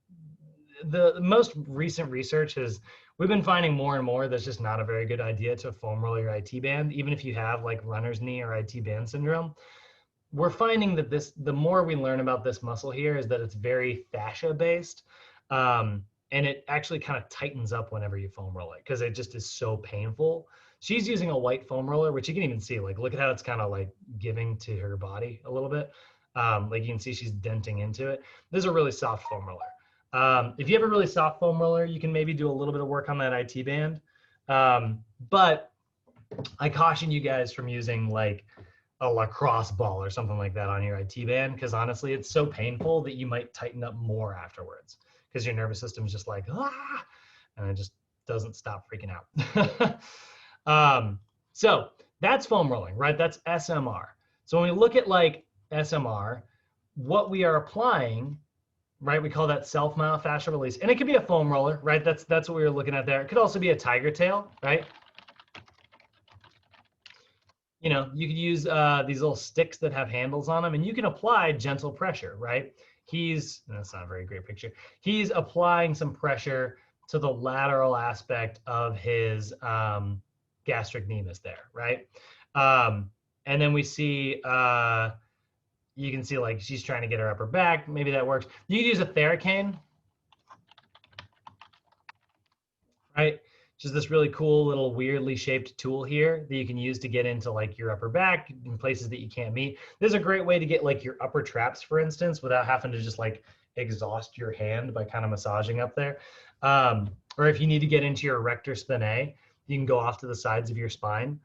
the most recent research is we've been finding more and more that's just not a very good idea to foam roll your IT band, even if you have like runner's knee or IT band syndrome. We're finding that the more we learn about this muscle here is that it's very fascia based. And it actually kind of tightens up whenever you foam roll it because it just is so painful. She's using a white foam roller, which you can even see, like, look at how it's kind of like giving to her body a little bit. Like you can see she's denting into it. This is a really soft foam roller. If you have a really soft foam roller, you can maybe do a little bit of work on that IT band. But I caution you guys from using like a lacrosse ball or something like that on your IT band, because honestly, it's so painful that you might tighten up more afterwards because your nervous system is just like, ah, and it just doesn't stop freaking out. So that's foam rolling, right? That's SMR. So when we look at like SMR, what we are applying, right? We call that self-myofascial release, and it could be a foam roller, right? That's what we were looking at there. It could also be a tiger tail, right? You could use these little sticks that have handles on them, and you can apply gentle pressure, right? That's not a very great picture. He's applying some pressure to the lateral aspect of his gastric nemus there, right? And then we see, you can see like she's trying to get her upper back. Maybe that works. You could use a Theracane, right? Which is this really cool little weirdly shaped tool here that you can use to get into like your upper back in places that you can't meet. This is a great way to get like your upper traps, for instance, without having to just like exhaust your hand by kind of massaging up there. Or if you need to get into your erector spinae, you can go off to the sides of your spine,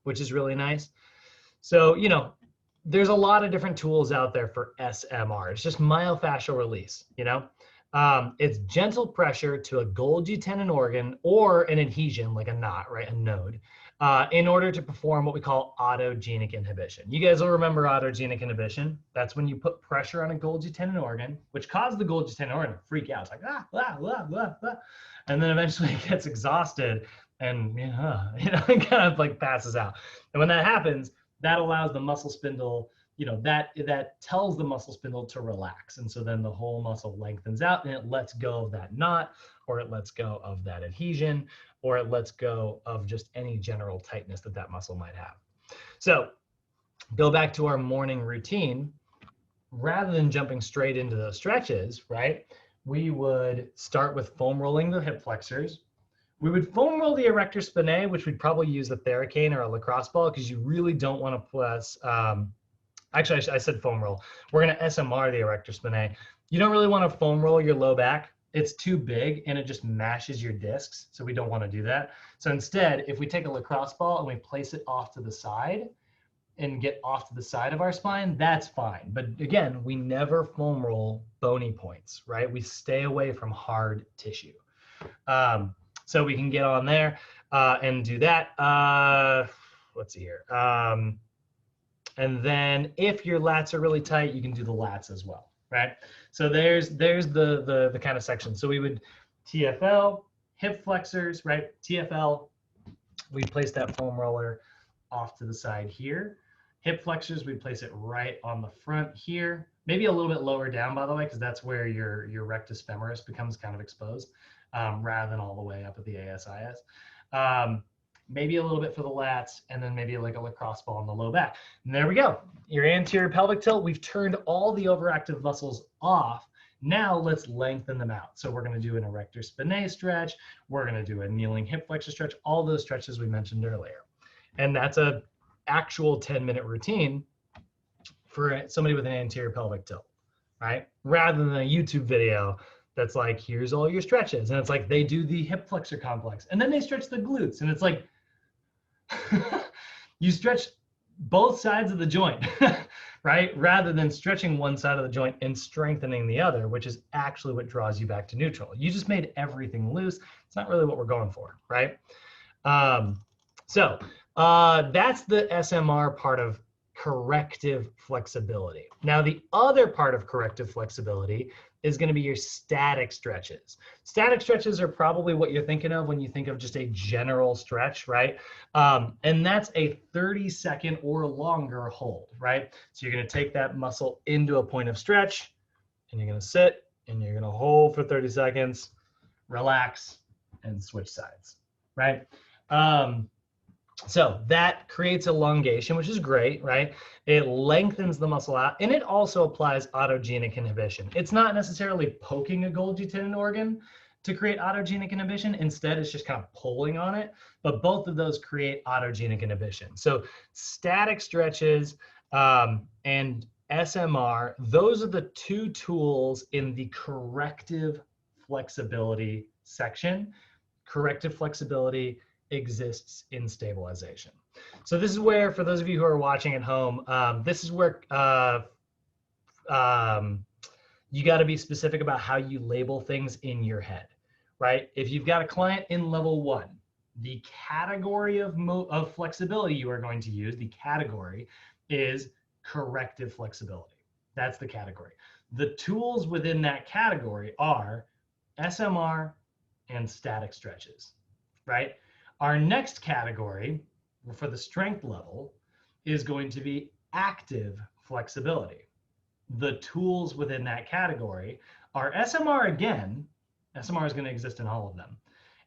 which is really nice. So, there's a lot of different tools out there for SMR. It's just myofascial release, It's gentle pressure to a Golgi tendon organ or an adhesion, like a knot, right, a node, in order to perform what we call autogenic inhibition. You guys will remember autogenic inhibition. That's when you put pressure on a Golgi tendon organ, which causes the Golgi tendon organ to freak out. It's like, and then eventually it gets exhausted and, it kind of like passes out. And when that happens, that allows the muscle spindle, that tells the muscle spindle to relax. And so then the whole muscle lengthens out and it lets go of that knot, or it lets go of that adhesion, or it lets go of just any general tightness that muscle might have. So go back to our morning routine. Rather than jumping straight into those stretches, right, we would start with foam rolling the hip flexors. We would foam roll the erector spinae, which we'd probably use a Theracane or a lacrosse ball because you really don't want to press, actually, I said foam roll. We're going to SMR the erector spinae. You don't really want to foam roll your low back. It's too big and it just mashes your discs. So we don't want to do that. So instead, if we take a lacrosse ball and we place it off to the side and get off to the side of our spine, that's fine. But again, we never foam roll bony points, right? We stay away from hard tissue. So we can get on there and do that. Let's see here. And then if your lats are really tight, you can do the lats as well, right? So there's the kind of section. So we would TFL, hip flexors, right? TFL, we place that foam roller off to the side here. Hip flexors, we place it right on the front here. Maybe a little bit lower down, by the way, because that's where your rectus femoris becomes kind of exposed, rather than all the way up at the ASIS. Maybe a little bit for the lats, and then maybe like a lacrosse ball on the low back. And there we go. Your anterior pelvic tilt, we've turned all the overactive muscles off. Now let's lengthen them out. So we're going to do an erector spinae stretch. We're going to do a kneeling hip flexor stretch, all those stretches we mentioned earlier. And that's a actual 10-minute routine for somebody with an anterior pelvic tilt, right? Rather than a YouTube video that's like, here's all your stretches. And it's like, they do the hip flexor complex and then they stretch the glutes. And it's like, you stretch both sides of the joint, right? Rather than stretching one side of the joint and strengthening the other, which is actually what draws you back to neutral. You just made everything loose. It's not really what we're going for, right? So that's the SMR part of corrective flexibility. Now, the other part of corrective flexibility is going to be your static stretches. Static stretches are probably what you're thinking of when you think of just a general stretch, right? And that's a 30-second or longer hold, right? So you're going to take that muscle into a point of stretch, and you're going to sit, and you're going to hold for 30 seconds, relax, and switch sides, right? So that creates elongation, which is great, right? It lengthens the muscle out, and it also applies autogenic inhibition. It's not necessarily poking a Golgi tendon organ to create autogenic inhibition. Instead, it's just kind of pulling on it, but both of those create autogenic inhibition. So static stretches and SMR, those are the two tools in the corrective flexibility section. Corrective flexibility exists in stabilization. So this is where, for those of you who are watching at home, this is where you got to be specific about how you label things in your head, right? If you've got a client in level 1, the category of flexibility you are going to use, the category is corrective flexibility. That's the category. The tools within that category are SMR and static stretches, right? Our next category for the strength level is going to be active flexibility. The tools within that category are SMR again. SMR is going to exist in all of them,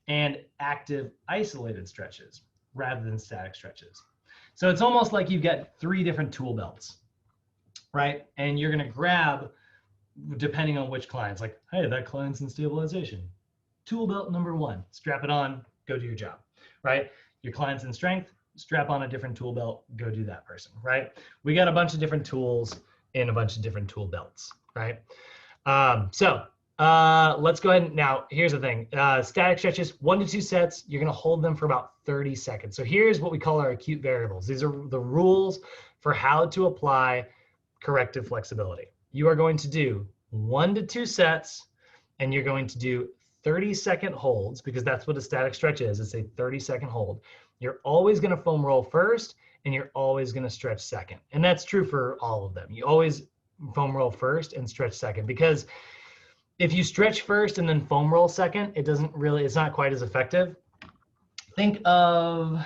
and active isolated stretches rather than static stretches. So it's almost like you've got 3 different tool belts, right? And you're going to grab, depending on which clients, like, hey, that client's in stabilization. Tool belt number 1, strap it on, go do your job. Right? Your client's in strength, strap on a different tool belt, go do that person, right? We got a bunch of different tools in a bunch of different tool belts, right? Let's go ahead and, now here's the thing. Static stretches, 1 to 2 sets, you're gonna hold them for about 30 seconds. So here's what we call our acute variables. These are the rules for how to apply corrective flexibility. You are going to do 1 to 2 sets, and you're going to do 30-second holds, because that's what a static stretch is. It's a 30-second hold. You're always going to foam roll first, and you're always going to stretch second. And that's true for all of them. You always foam roll first and stretch second, because if you stretch first and then foam roll second, it's not quite as effective. Think of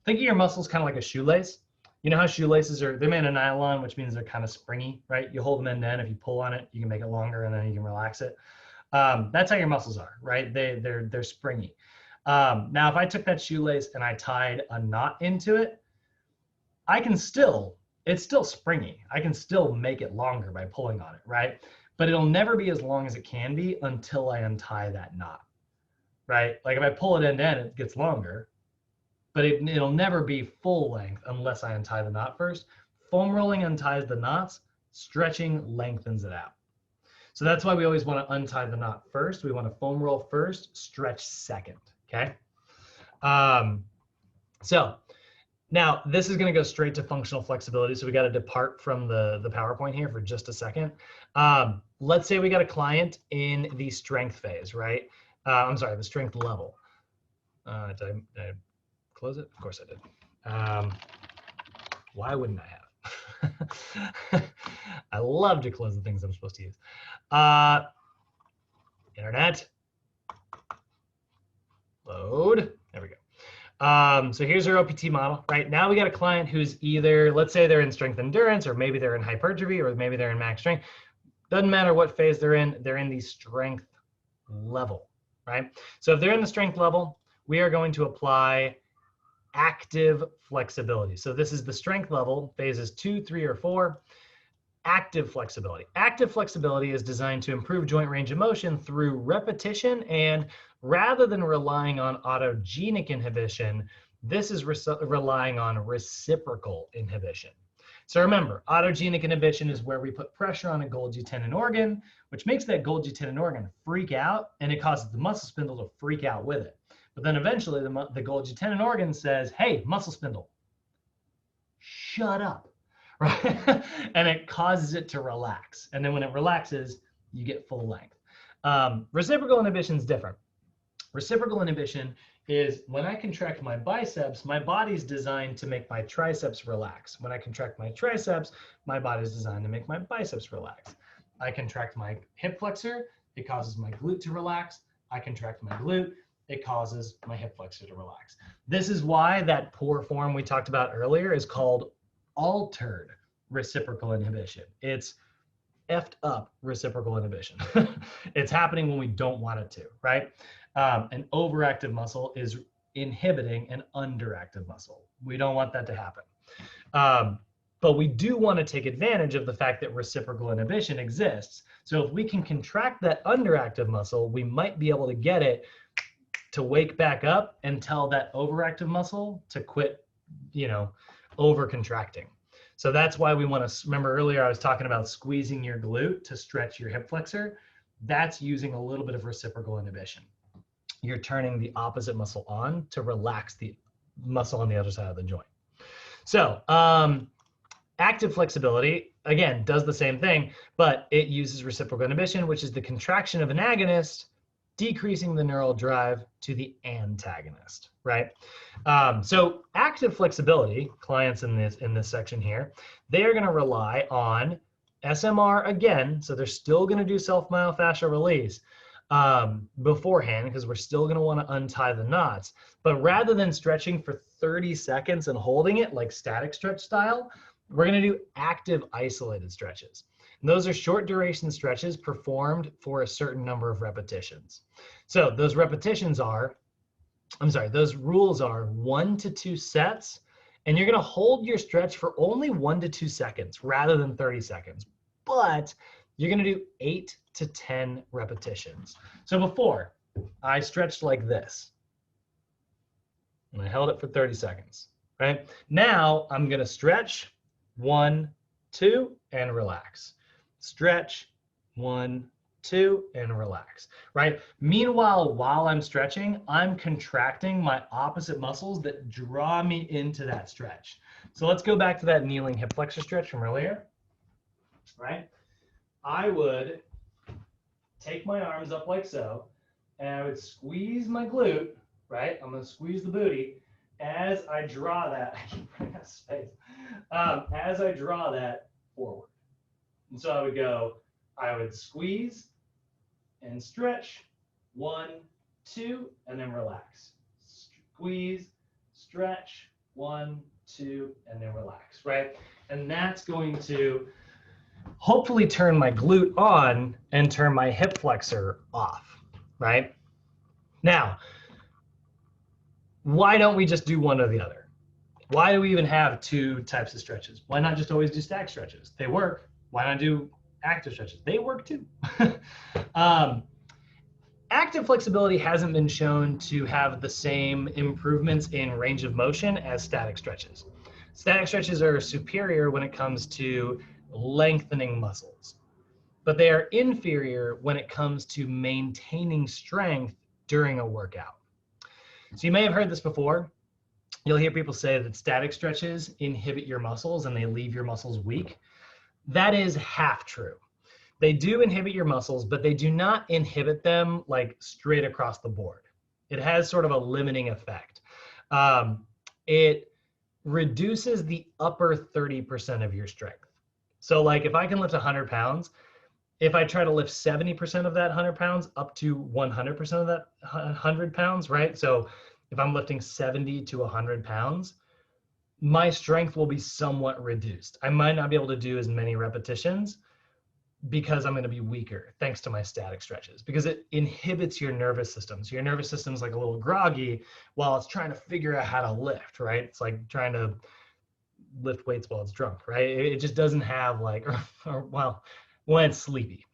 your muscles kind of like a shoelace. You know how shoelaces they're made of nylon, which means they're kind of springy, right? You hold them end to end. If you pull on it, you can make it longer, and then you can relax it. That's how your muscles are, right? They're springy. Now, if I took that shoelace and I tied a knot into it, it's still springy. I can still make it longer by pulling on it, right? But it'll never be as long as it can be until I untie that knot, right? Like if I pull it end to end, it gets longer, but it'll never be full length unless I untie the knot first. Foam rolling unties the knots, stretching lengthens it out. So that's why we always want to untie the knot first. We want to foam roll first, stretch second, okay? So now this is going to go straight to functional flexibility. So we got to depart from the PowerPoint here for just a second. Let's say we got a client in the strength phase, right? I'm sorry, the strength level. Did I close it? Of course I did. Why wouldn't I have? I love to close the things I'm supposed to use. Internet. Load. There we go. So here's our OPT model, right? Now we got a client who's either, let's say they're in strength endurance, or maybe they're in hypertrophy, or maybe they're in max strength. Doesn't matter what phase they're in the strength level, right? So if they're in the strength level, we are going to apply active flexibility. So this is the strength level, phases 2, 3, or 4. Active flexibility. Active flexibility is designed to improve joint range of motion through repetition, and rather than relying on autogenic inhibition, this is relying on reciprocal inhibition. So remember, autogenic inhibition is where we put pressure on a Golgi tendon organ, which makes that Golgi tendon organ freak out, and it causes the muscle spindle to freak out with it. But then eventually the Golgi tendon organ says, hey, muscle spindle, shut up. Right? And it causes it to relax. And then when it relaxes, you get full length. Reciprocal inhibition is different. Reciprocal inhibition is when I contract my biceps, my body's designed to make my triceps relax. When I contract my triceps, my body's designed to make my biceps relax. I contract my hip flexor, it causes my glute to relax. I contract my glute, it causes my hip flexor to relax. This is why that poor form we talked about earlier is called altered reciprocal inhibition. It's effed up reciprocal inhibition. It's happening when we don't want it to, right? An overactive muscle is inhibiting an underactive muscle. We don't want that to happen. But we do want to take advantage of the fact that reciprocal inhibition exists. So if we can contract that underactive muscle, we might be able to get it to wake back up and tell that overactive muscle to quit, over contracting. So that's why we want to, remember earlier I was talking about squeezing your glute to stretch your hip flexor. That's using a little bit of reciprocal inhibition. You're turning the opposite muscle on to relax the muscle on the other side of the joint. So active flexibility, again, does the same thing, but it uses reciprocal inhibition, which is the contraction of an agonist decreasing the neural drive to the antagonist, right? So active flexibility, clients in this section here, they are going to rely on SMR again, so they're still going to do self-myofascial release beforehand, because we're still going to want to untie the knots. But rather than stretching for 30 seconds and holding it like static stretch style, we're going to do active isolated stretches. And those are short duration stretches performed for a certain number of repetitions. So those repetitions are, those rules are 1 to 2 sets, and you're going to hold your stretch for only 1 to 2 seconds rather than 30 seconds. But you're going to do 8 to 10 repetitions. So before, I stretched like this, and I held it for 30 seconds, right? Now I'm going to stretch 1, 2, and relax. Stretch 1, 2, and relax, right? Meanwhile, while I'm stretching, I'm contracting my opposite muscles that draw me into that stretch. So let's go back to that kneeling hip flexor stretch from earlier, right? I would take my arms up like so, and I would squeeze my glute, right? I'm gonna squeeze the booty as I draw that, I keep running out of space, as I draw that forward. And so I would squeeze and stretch, 1, 2, and then relax. Squeeze, stretch, 1, 2, and then relax, right? And that's going to hopefully turn my glute on and turn my hip flexor off, right? Now, why don't we just do one or the other? Why do we even have 2 types of stretches? Why not just always do static stretches? They work. Why not do active stretches? They work too. Active flexibility hasn't been shown to have the same improvements in range of motion as static stretches. Static stretches are superior when it comes to lengthening muscles, but they are inferior when it comes to maintaining strength during a workout. So you may have heard this before. You'll hear people say that static stretches inhibit your muscles and they leave your muscles weak. That is half true. They do inhibit your muscles, but they do not inhibit them like straight across the board. It has sort of a limiting effect. It reduces the upper 30% of your strength. So like if I can lift 100 pounds, if I try to lift 70% of that 100 pounds up to 100% of that 100 pounds, right? So if I'm lifting 70 to 100 pounds, my strength will be somewhat reduced. I might not be able to do as many repetitions because I'm going to be weaker thanks to my static stretches, because it inhibits your nervous system. So your nervous system's like a little groggy while it's trying to figure out how to lift, right? It's like trying to lift weights while it's drunk, right? It just doesn't have like, well, when it's sleepy.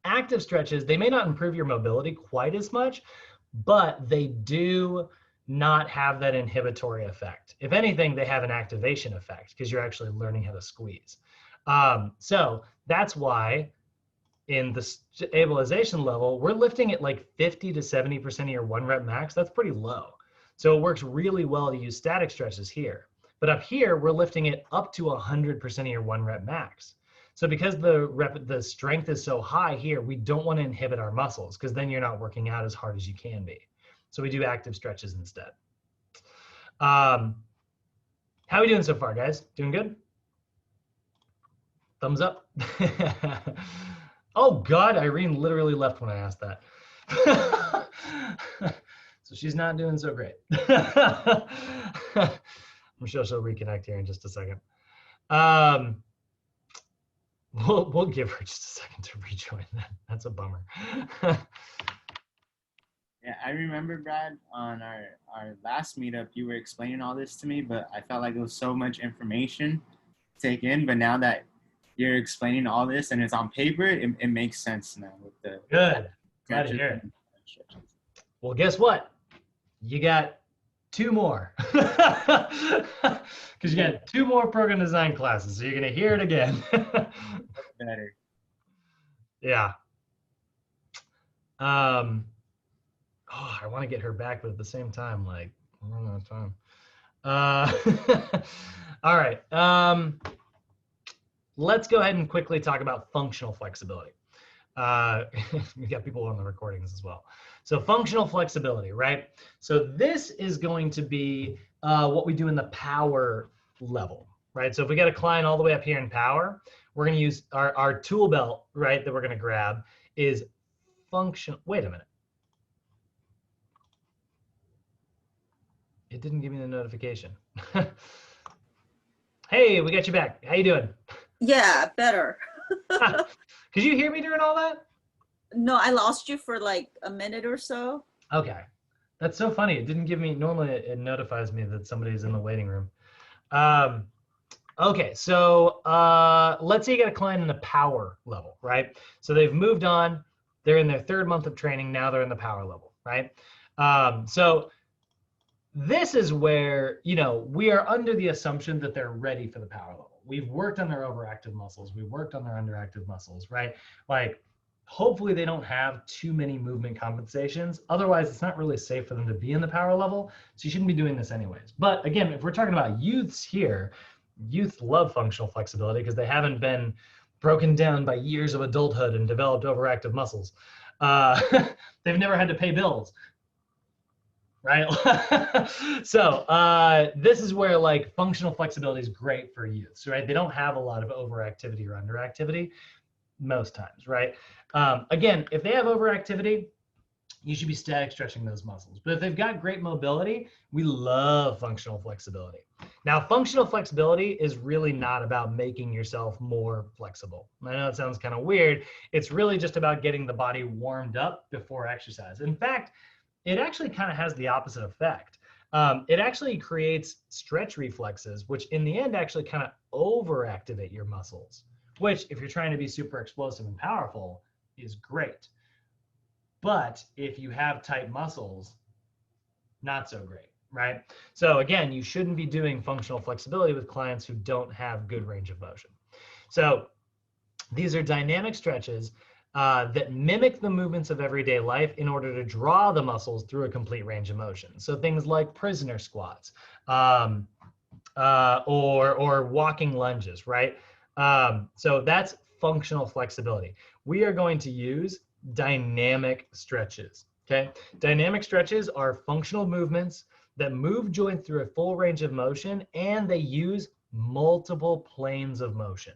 Active stretches, they may not improve your mobility quite as much, but they do not have that inhibitory effect. If anything, they have an activation effect because you're actually learning how to squeeze. So that's why in the stabilization level, we're lifting at like 50 to 70% of your 1 rep max. That's pretty low. So it works really well to use static stretches here. But up here, we're lifting it up to 100% of your 1 rep max. So because the strength is so high here, we don't want to inhibit our muscles because then you're not working out as hard as you can be. So we do active stretches instead. How are we doing so far, guys? Doing good? Thumbs up. Oh God, Irene literally left when I asked that. So she's not doing so great. I'm sure she'll reconnect here in just a second. We'll give her just a second to rejoin that. That's a bummer. Yeah, I remember, Brad, on our last meetup, you were explaining all this to me, but I felt like it was so much information to take in. But now that you're explaining all this and it's on paper, it makes sense now with the good. Glad to hear it. Well, guess what? You got 2 more. Because you got 2 more program design classes, so you're gonna hear it again. Better. Yeah. Oh, I want to get her back, but at the same time, like, I don't have time. All right. Let's go ahead and quickly talk about functional flexibility. We got people on the recordings as well. So functional flexibility, right? So this is going to be what we do in the power level, right? So if we got a client all the way up here in power, we're going to use our tool belt, right, that we're going to grab is function. Wait a minute. It didn't give me the notification. Hey, we got you back. How you doing? Yeah, better. Could you hear me during all that? No, I lost you for like a minute or so. Okay. That's so funny. It didn't give me, normally it notifies me that somebody's in the waiting room. Okay, so let's say you got a client in the power level, right? So they've moved on. They're in their 3rd month of training. Now they're in the power level, right? So this is where, you know, we are under the assumption that they're ready for the power level. We've worked on their overactive muscles. We've worked on their underactive muscles, right? Like, hopefully they don't have too many movement compensations. Otherwise, it's not really safe for them to be in the power level. So you shouldn't be doing this anyways. But again, if we're talking about youths here, youth love functional flexibility because they haven't been broken down by years of adulthood and developed overactive muscles. They've never had to pay bills. Right? So this is where like functional flexibility is great for youths, right? They don't have a lot of overactivity or underactivity most times, right? Again, if they have overactivity, you should be static stretching those muscles. But if they've got great mobility, we love functional flexibility. Now, functional flexibility is really not about making yourself more flexible. I know it sounds kind of weird. It's really just about getting the body warmed up before exercise. In fact, it actually kind of has the opposite effect. It actually creates stretch reflexes, which in the end actually kind of overactivate your muscles, which if you're trying to be super explosive and powerful is great. But if you have tight muscles, not so great, right? So again, you shouldn't be doing functional flexibility with clients who don't have good range of motion. So these are dynamic stretches that mimic the movements of everyday life in order to draw the muscles through a complete range of motion. So things like prisoner squats or walking lunges, right? So that's functional flexibility. We are going to use dynamic stretches. Okay, dynamic stretches are functional movements that move joint through a full range of motion, and they use multiple planes of motion.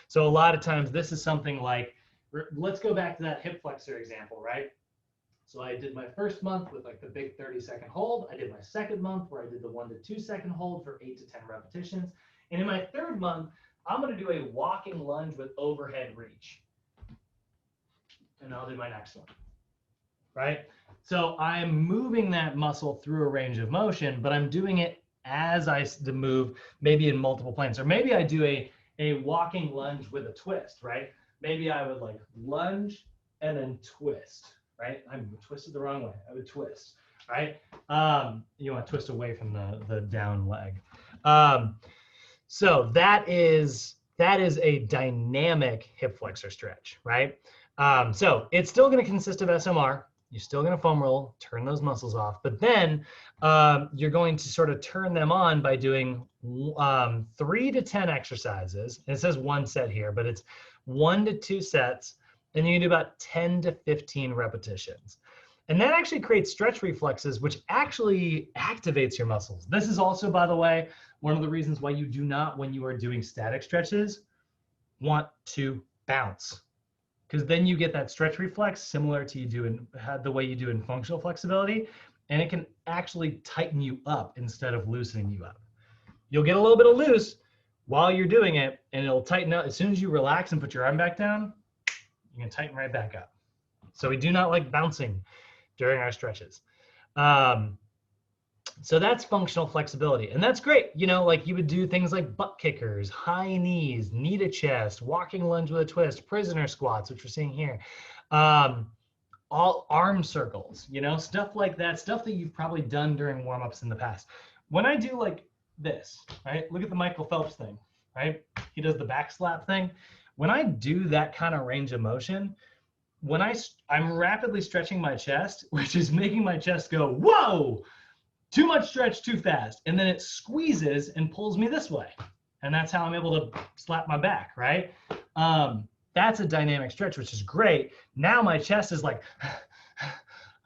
So a lot of times this is something like, let's go back to that hip flexor example, right? So I did my first month with like the big 30-second hold. I did my second month where I did the 1 to 2 second hold for 8 to 10 repetitions. And in my third month, I'm going to do a walking lunge with overhead reach. And I'll do my next one, right? So I'm moving that muscle through a range of motion, but I'm doing it as I move, maybe in multiple planes. Or maybe I do a walking lunge with a twist, right? Maybe I would like lunge and then twist, right? I'm twisted the wrong way. I would twist, right? You want to twist away from the down leg. So that is a dynamic hip flexor stretch, right? So it's still going to consist of SMR. You're still going to foam roll, turn those muscles off, but then you're going to sort of turn them on by doing 3 to 10 exercises. And it says 1 set here, but it's 1 to 2 sets, and you can do about 10 to 15 repetitions. And that actually creates stretch reflexes, which actually activates your muscles. This is also, by the way, one of the reasons why you do not, when you are doing static stretches, want to bounce. Because then you get that stretch reflex similar to the way you do in functional flexibility, and it can actually tighten you up instead of loosening you up. You'll get a little bit of loose while you're doing it, and it'll tighten up. As soon as you relax and put your arm back down, you can tighten right back up. So we do not like bouncing during our stretches. So that's functional flexibility, and that's great. You know, like you would do things like butt kickers, high knees, knee to chest, walking lunge with a twist, prisoner squats, which we're seeing here, all arm circles, you know, stuff like that, stuff that you've probably done during warm-ups in the past. When I do like this, right? Look at the Michael Phelps thing, right? He does the back slap thing. When I do that kind of range of motion, when I'm rapidly stretching my chest, which is making my chest go, whoa, too much stretch too fast. And then it squeezes and pulls me this way. And that's how I'm able to slap my back, right? That's a dynamic stretch, which is great. Now my chest is like,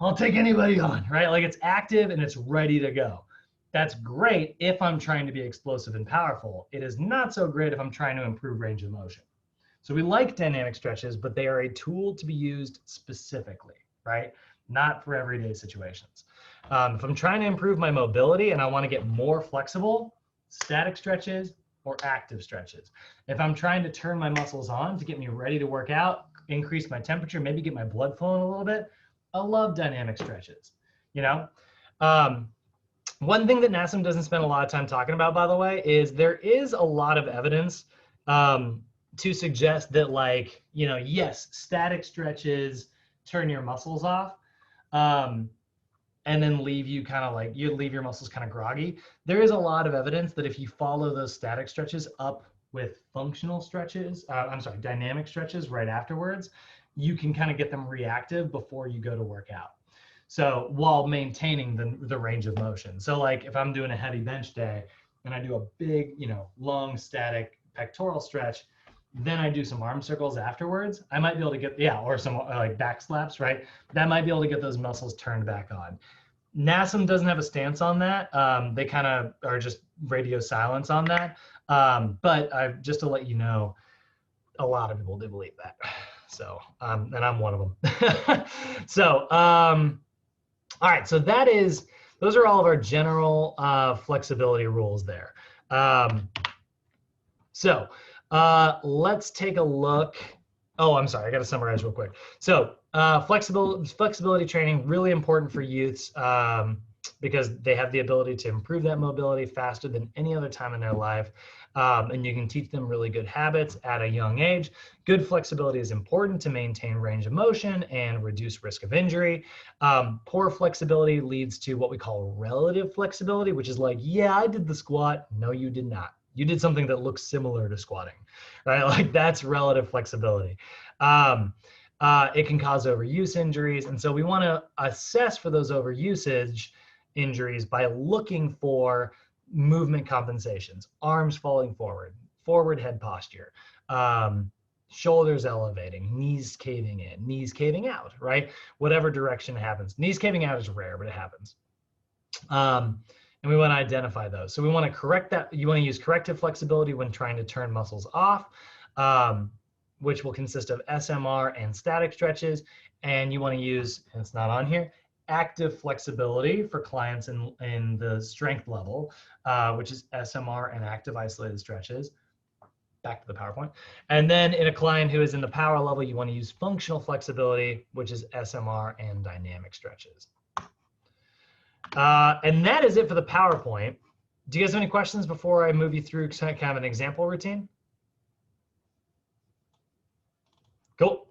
I'll take anybody on, right? Like it's active and it's ready to go. That's great if I'm trying to be explosive and powerful. It is not so great if I'm trying to improve range of motion. So we like dynamic stretches, but they are a tool to be used specifically, right? Not for everyday situations. If I'm trying to improve my mobility and I want to get more flexible, static stretches or active stretches. If I'm trying to turn my muscles on to get me ready to work out, increase my temperature, maybe get my blood flowing a little bit, I love dynamic stretches, you know? One thing that NASM doesn't spend a lot of time talking about, by the way, is there is a lot of evidence to suggest that, like, you know, yes, static stretches turn your muscles off, and then leave you kind of like, you leave your muscles kind of groggy. There is a lot of evidence that if you follow those static stretches up with functional stretches, dynamic stretches right afterwards, you can kind of get them reactive before you go to work out. So while maintaining the range of motion. So like if I'm doing a heavy bench day and I do a big, you know, long static pectoral stretch, then I do some arm circles afterwards, I might be able to get, or some like back slaps, right? That might be able to get those muscles turned back on. NASM doesn't have a stance on that. They kind of are just radio silence on that. But just to let you know, a lot of people do believe that. So, and I'm one of them. So, all right, so those are all of our general flexibility rules there. Let's take a look. Oh, I'm sorry, I got to summarize real quick. So flexibility training, really important for youths because they have the ability to improve that mobility faster than any other time in their life. And you can teach them really good habits at a young age. Good flexibility is important to maintain range of motion and reduce risk of injury. Poor flexibility leads to what we call relative flexibility, which is like, yeah, I did the squat. No, you did not. You did something that looks similar to squatting, right? Like that's relative flexibility. It can cause overuse injuries. And so we want to assess for those overusage injuries by looking for movement compensations, arms falling forward, forward head posture, Shoulders elevating, knees caving in, knees caving out, right? Whatever direction happens. Knees caving out is rare, but it happens. And we want to identify those. So we want to correct that. You want to use corrective flexibility when trying to turn muscles off, which will consist of SMR and static stretches. And you want to use, and it's not on here, active flexibility for clients in the strength level, which is SMR and active isolated stretches. Back to the PowerPoint. And then in a client who is in the power level, you want to use functional flexibility, which is SMR and dynamic stretches. And that is it for the PowerPoint. Do you guys have any questions before I move you through kind of an example routine? Cool.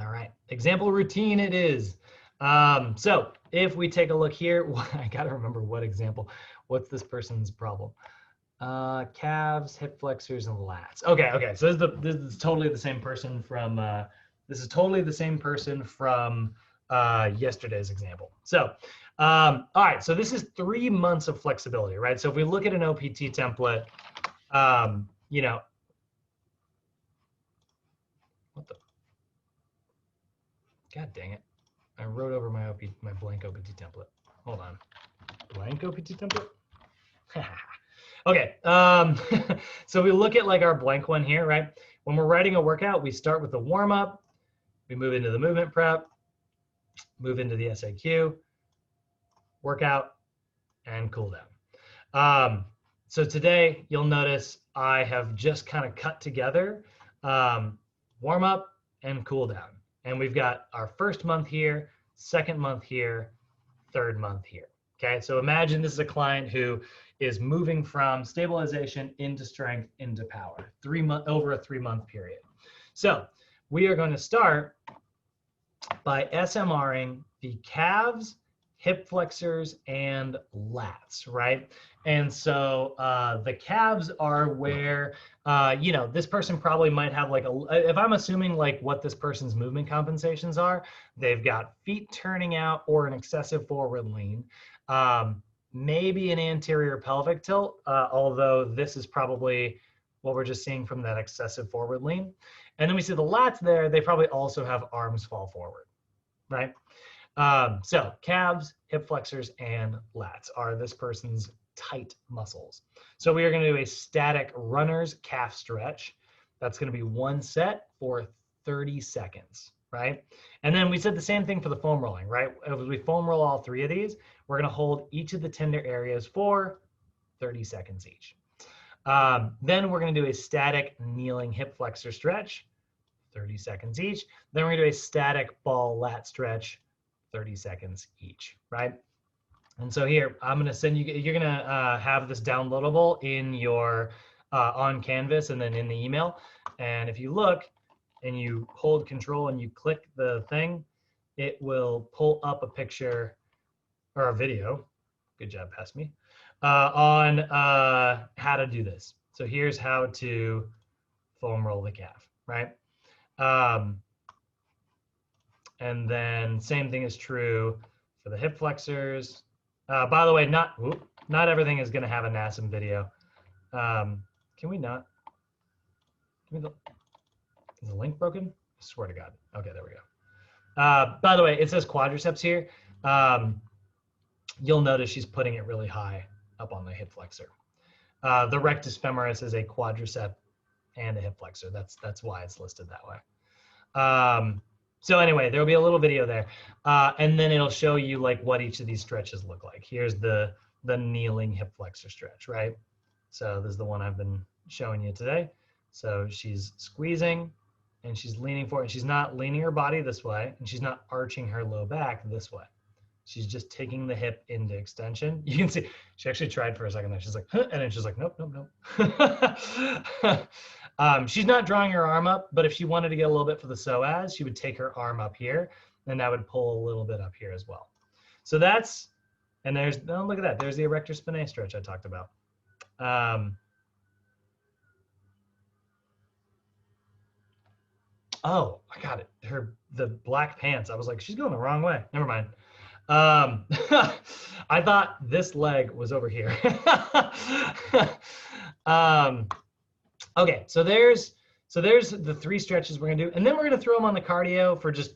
All right, example routine it is. So if we take a look here, I got to remember what example. What's this person's problem? Calves, hip flexors, and lats. Okay. So this is totally the same person from yesterday's example. So, all right. So this is 3 months of flexibility, right? So if we look at an OPT template, you know, what the? God dang it! I wrote over my blank OPT template. Hold on, blank OPT template. Okay, so we look at like our blank one here, right? When we're writing a workout, we start with the warm up, we move into the movement prep, move into the SAQ, workout, and cool down. So today you'll notice I have just kind of cut together warm up and cool down. And we've got our first month here, second month here, third month here. Okay, so imagine this is a client who is moving from stabilization into strength into power, over a 3-month period. So we are going to start by SMRing the calves, hip flexors, and lats, right? And so the calves are where, you know, this person probably might have like if I'm assuming like what this person's movement compensations are, they've got feet turning out or an excessive forward lean. Maybe an anterior pelvic tilt, although this is probably what we're just seeing from that excessive forward lean. And then we see the lats there, they probably also have arms fall forward, right? So calves, hip flexors, and lats are this person's tight muscles. So we are going to do a static runner's calf stretch. That's going to be 1 set for 30 seconds, right? And then we said the same thing for the foam rolling, right? As we foam roll all 3 of these, we're going to hold each of the tender areas for 30 seconds each. Then we're going to do a static kneeling hip flexor stretch, 30 seconds each. Then we're going to do a static ball lat stretch, 30 seconds each, right? And so here, I'm going to send you, you're going to have this downloadable in your, on Canvas and then in the email. And if you look and you hold control and you click the thing, it will pull up a picture or a video, good job, past me, on how to do this. So here's how to foam roll the calf, right? And then same thing is true for the hip flexors. By the way, not everything is going to have a NASM video. Can we not? Is the link broken? I swear to God. Okay, there we go. By the way, it says quadriceps here. You'll notice she's putting it really high up on the hip flexor. The rectus femoris is a quadricep and a hip flexor. That's why it's listed that way. So anyway, there'll be a little video there. And then it'll show you like what each of these stretches look like. Here's the kneeling hip flexor stretch, right? So this is the one I've been showing you today. So she's squeezing and she's leaning forward. And she's not leaning her body this way and she's not arching her low back this way. She's just taking the hip into extension. You can see she actually tried for a second there. She's like, huh, and then she's like, nope, nope, nope. She's not drawing her arm up, but if she wanted to get a little bit for the psoas, she would take her arm up here, and that would pull a little bit up here as well. So that's, and there's, oh, look at that. There's the erector spinae stretch I talked about. Oh, I got it. The black pants. I was like, she's going the wrong way. Never mind. I thought this leg was over here. Okay, so there's So there's the 3 stretches we're gonna do. And then we're gonna throw them on the cardio for just,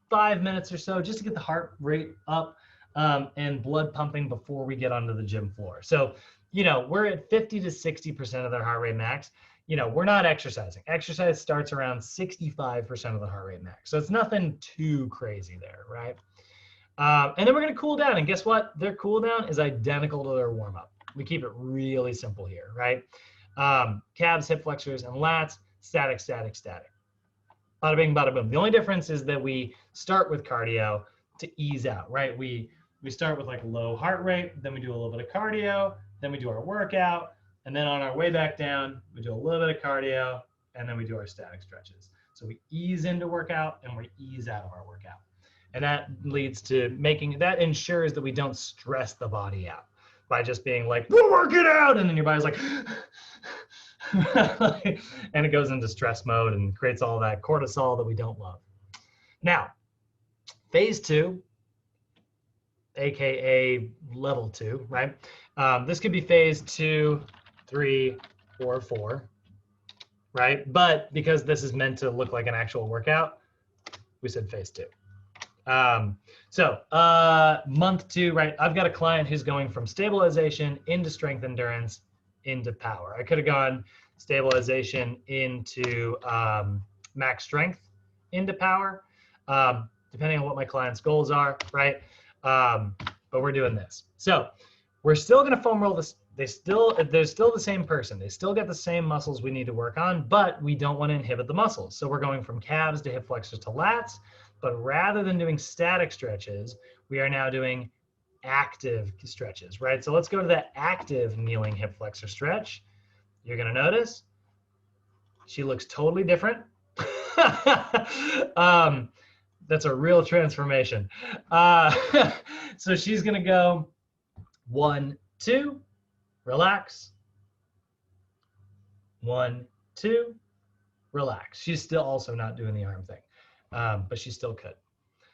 5 minutes or so, just to get the heart rate up and blood pumping before we get onto the gym floor. So, we're at 50 to 60% of their heart rate max. We're not exercising. Exercise starts around 65% of the heart rate max. So it's nothing too crazy there, right? And then we're going to cool down. And guess what? Their cool down is identical to their warm up. We keep it really simple here, right? Calves, hip flexors, and lats, static, static, static. Bada bing, bada boom. The only difference is that we start with cardio to ease out, right? We start with like low heart rate, then we do a little bit of cardio, then we do our workout, and then on our way back down, we do a little bit of cardio, and then we do our static stretches. So we ease into workout and we ease out of our workout. And that leads to that ensures that we don't stress the body out by just being like, we'll work it out. And then your body's like, and it goes into stress mode and creates all that cortisol that we don't love. Now, phase 2, AKA level 2, right? This could be phase 2, 3, or 4, right? But because this is meant to look like an actual workout, we said phase 2. Month 2, right? I've got a client who's going from stabilization into strength endurance into power. I could have gone stabilization into max strength into power, depending on what my client's goals are, right? But we're doing this. So we're still going to foam roll this. They're still the same person. They still get the same muscles we need to work on, but we don't want to inhibit the muscles. So we're going from calves to hip flexors to lats, but rather than doing static stretches, we are now doing active stretches, right? So let's go to that active kneeling hip flexor stretch. You're going to notice she looks totally different. That's a real transformation. So she's going to go 1, 2, relax. 1, 2, relax. She's still also not doing the arm thing, but she still could.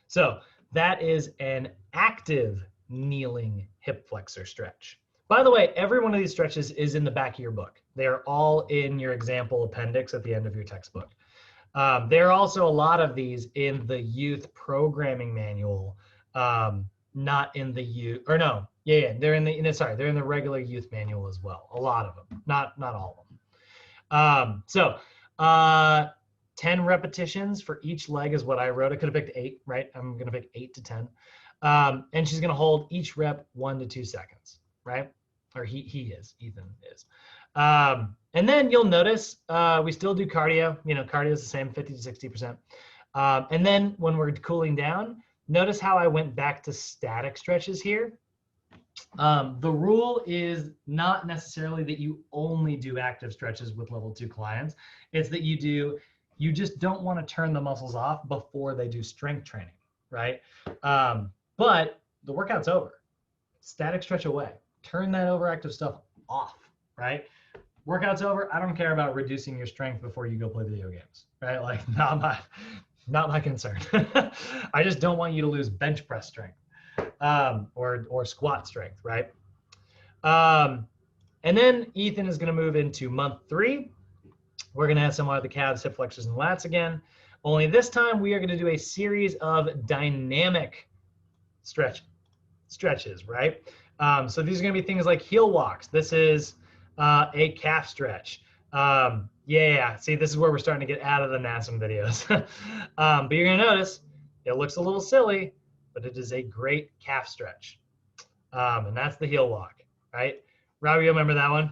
So that is an active kneeling hip flexor stretch. By the way, every one of these stretches is in the back of your book. They are all in your example appendix at the end of your textbook. There are also a lot of these in the youth programming manual, not in the youth, or no, they're in the regular youth manual as well. A lot of them, not all of them. 10 repetitions for each leg is what I wrote. I could have picked 8, right? I'm going to pick 8 to 10. And she's going to hold each rep 1 to 2 seconds, right? Or Ethan is. And then you'll notice we still do cardio. Cardio is the same, 50 to 60%. And then when we're cooling down, notice how I went back to static stretches here. The rule is not necessarily that you only do active stretches with level 2 clients. It's that you just don't want to turn the muscles off before they do strength training, right? But the workout's over. Static stretch away. Turn that overactive stuff off, right? Workout's over. I don't care about reducing your strength before you go play video games, right? Like not my concern. I just don't want you to lose bench press strength or squat strength, right? And then Ethan is going to move into month 3. We're going to have some of the calves, hip flexors, and lats again. Only this time we are going to do a series of dynamic stretches, right? So these are going to be things like heel walks. This is a calf stretch. See, this is where we're starting to get out of the NASM videos. But you're going to notice it looks a little silly, but it is a great calf stretch. And that's the heel walk, right? Robbie, you remember that one?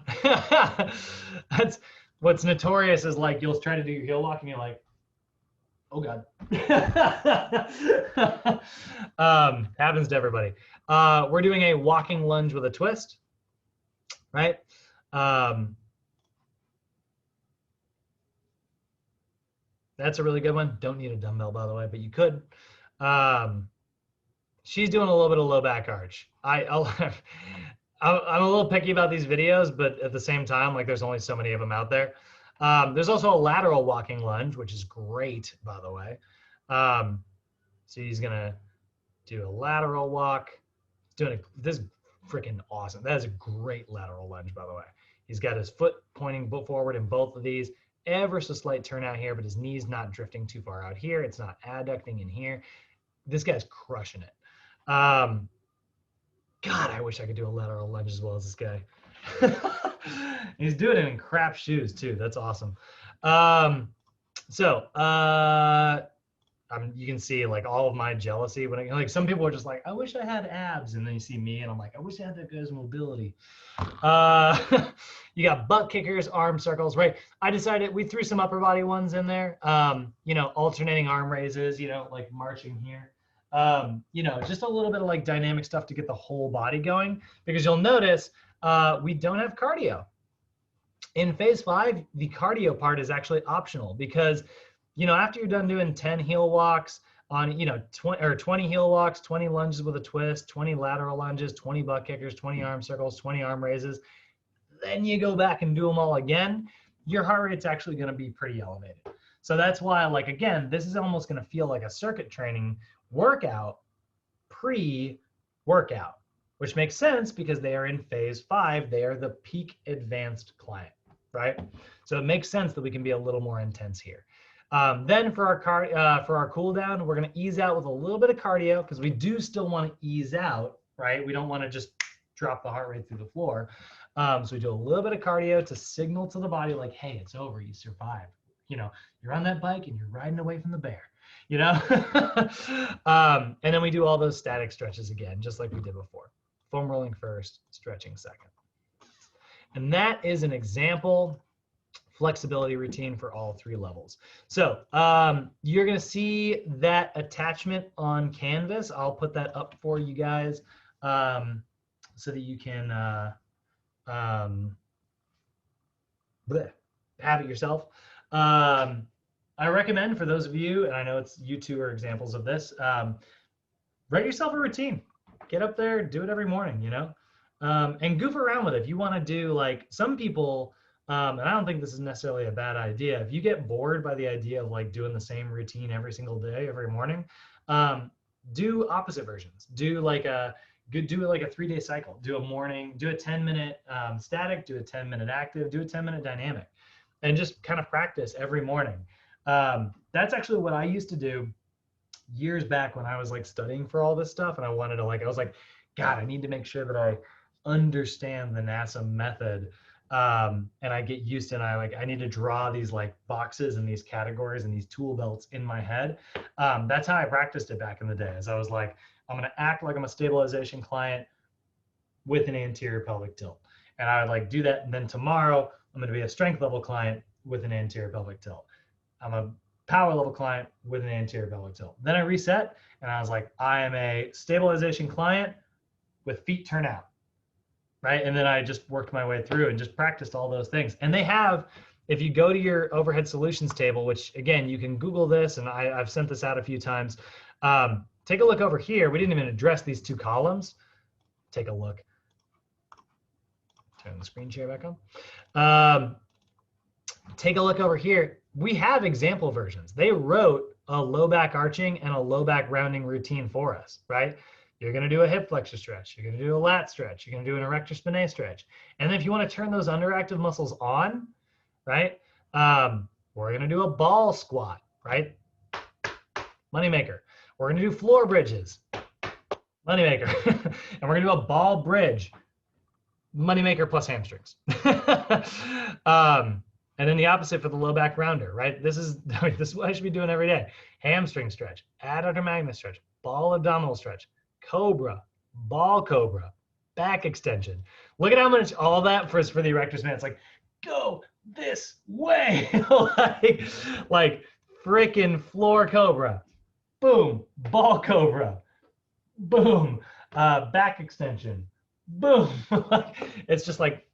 That's what's notorious is like you'll try to do your heel walk and you're like, oh God. Happens to everybody. We're doing a walking lunge with a twist, right? That's a really good one. Don't need a dumbbell, by the way, but you could. She's doing a little bit of low back arch. I'm a little picky about these videos, but at the same time, like there's only so many of them out there. There's also a lateral walking lunge, which is great, by the way. So he's gonna do a lateral walk. This is freaking awesome. That is a great lateral lunge, by the way. He's got his foot pointing forward in both of these. ever so slight turnout here, but his knee's not drifting too far out here. It's not adducting in here. This guy's crushing it. God, I wish I could do a lateral lunge as well as this guy. He's doing it in crap shoes too. That's awesome. You can see like all of my jealousy when like some people are just like, I wish I had abs, and then you see me and I'm like, I wish I had that guy's mobility. You got butt kickers, arm circles, right? I decided we threw some upper body ones in there. Alternating arm raises, like marching here. Just a little bit of like dynamic stuff to get the whole body going, because you'll notice we don't have cardio. In phase 5, the cardio part is actually optional, because after you're done doing 10 heel walks on, 20 heel walks, 20 lunges with a twist, 20 lateral lunges, 20 butt kickers, 20 arm circles, 20 arm raises, then you go back and do them all again, your heart rate's actually going to be pretty elevated. So that's why, like, again, this is almost going to feel like a circuit training workout pre-workout, which makes sense because they are in phase 5. They are the peak advanced client, right? So it makes sense that we can be a little more intense here. Then for our cool down, we're going to ease out with a little bit of cardio, because we do still want to ease out, right? We don't want to just drop the heart rate through the floor. So we do a little bit of cardio to signal to the body like, hey, it's over, you survived. You're on that bike and you're riding away from the bear, and then we do all those static stretches again, just like we did before. Foam rolling first, stretching second. And that is an example flexibility routine for all 3 levels. So you're going to see that attachment on Canvas. I'll put that up for you guys so that you can have it yourself. I recommend, for those of you, and I know you two are examples of this, write yourself a routine. Get up there, do it every morning, and goof around with it. If you want to do, like, some people, and I don't think this is necessarily a bad idea, if you get bored by the idea of like doing the same routine every single day, every morning, do opposite versions. Do like a 3-day cycle. Do a morning, do a 10-minute static, do a 10-minute active, do a 10-minute dynamic, and just kind of practice every morning. That's actually what I used to do years back when I was like studying for all this stuff, and I was like, God, I need to make sure that I understand the NASA method, and I get used to it. And I need to draw these like boxes and these categories and these tool belts in my head. That's how I practiced it back in the day. As I was like, I'm going to act like I'm a stabilization client with an anterior pelvic tilt, and I would like do that. And then tomorrow I'm going to be a strength level client with an anterior pelvic tilt. I'm a power level client with an anterior pelvic tilt. Then I reset, and I was like, I am a stabilization client with feet turn out. Right. And then I just worked my way through and just practiced all those things. And they have, if you go to your overhead solutions table, which again, you can Google this, and I've sent this out a few times. Take a look over here. We didn't even address these 2 columns. Take a look. Turn the screen share back on. Take a look over here. We have example versions. They wrote a low back arching and a low back rounding routine for us, right? You're going to do a hip flexor stretch. You're going to do a lat stretch. You're going to do an erector spinae stretch. And then if you want to turn those underactive muscles on, right, we're going to do a ball squat, right? Moneymaker. We're going to do floor bridges. Moneymaker. And we're going to do a ball bridge. Moneymaker plus hamstrings. And then the opposite for the low back rounder, right? This is what I should be doing every day. Hamstring stretch, adductor magnus stretch, ball abdominal stretch, cobra, ball cobra, back extension. Look at how much all that for the erector spinae. It's like, go this way. like freaking floor cobra, boom, ball cobra, boom, back extension, boom. It's just like,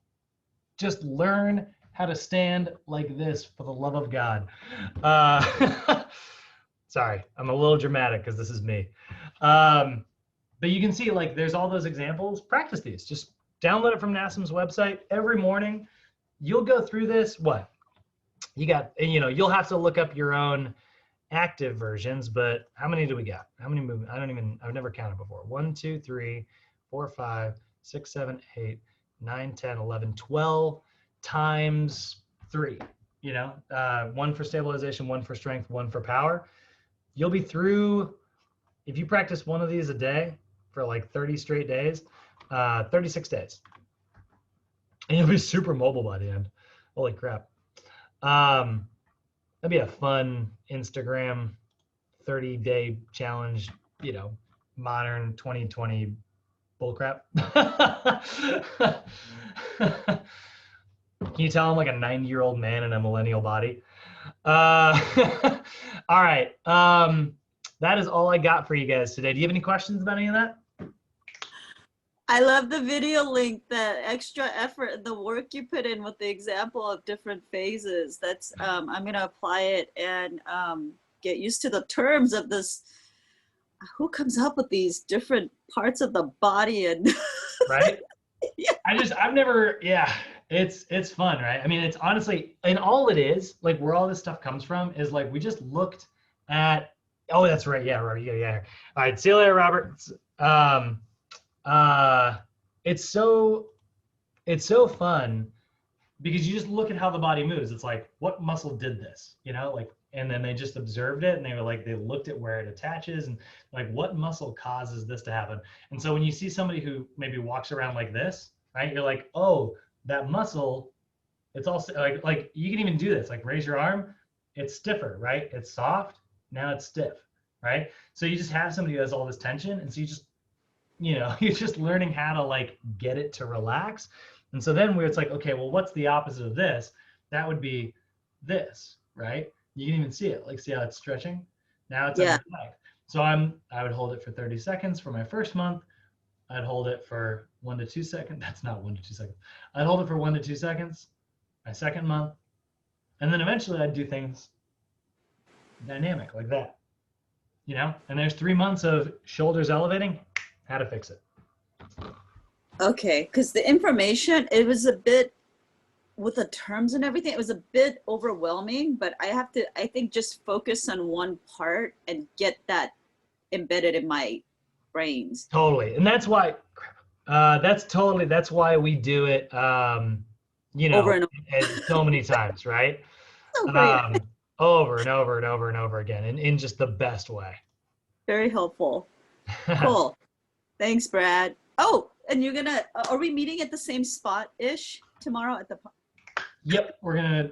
just learn how to stand like this, for the love of God. Sorry, I'm a little dramatic because this is me. But you can see, like, there's all those examples. Practice these. Just download it from NASM's website every morning. You'll go through this. What? You got, you'll have to look up your own active versions, but how many do we got? How many movements? I've never counted before. 1, 2, 3, 4, 5, 6, 7, 8, 9, 10, 11, 12 times 3. you know, one for stabilization, one for strength, one for power. You'll be through, if you practice one of these a day for like 30 straight days, 36 days. And you'll be super mobile by the end. Holy crap. That'd be a fun Instagram 30-day challenge, you know, modern 2020 bullcrap. Can you tell I'm like a 90-year-old man in a millennial body? All right. That is all I got for you guys today. Do you have any questions about any of that? I love the video link, the extra effort, the work you put in with the example of different phases. That's I'm gonna apply it and get used to the terms of this. Who comes up with these different parts of the body and Right? Yeah. I've never, yeah, it's fun, right? I mean, it's honestly, and all it is, like where all this stuff comes from is like, we just looked at, oh, that's right. Yeah, Robert, yeah. All right, see you later, Robert. It's so fun because you just look at how the body moves. It's like, what muscle did this, you know, like, and then they just observed it and they were like, they looked at where it attaches and like, what muscle causes this to happen? And so when you see somebody who maybe walks around like this, right, you're like, oh, that muscle, it's also like you can even do this, like raise your arm, it's stiffer, right? It's soft, now it's stiff, right? So you just have somebody who has all this tension, and so you just, you know, you're just learning how to like get it to relax. And so then where it's like, okay, well, what's the opposite of this? That would be this, right? You can even see it, like see how it's stretching? Now it's Yeah. relaxed. So I would hold it for 30 seconds for my first month. I'd hold it for 1 to 2 seconds. That's not 1 to 2 seconds. I'd hold it for 1 to 2 seconds, my second month. And then eventually I'd do things dynamic like that, you know? And there's 3 months of shoulders elevating, how to fix it. Okay, because the information, it was a bit, with the terms and everything, it was a bit overwhelming, but I think just focus on one part and get that embedded in my brains. Totally. And that's why, that's why we do it, you know, Over and so many times, right? Oh, great. Over and over and over and over again, in just the best way. Very helpful. Cool. Thanks, Brad. Oh, and you're gonna, are we meeting at the same spot-ish tomorrow at the? Yep, we're gonna,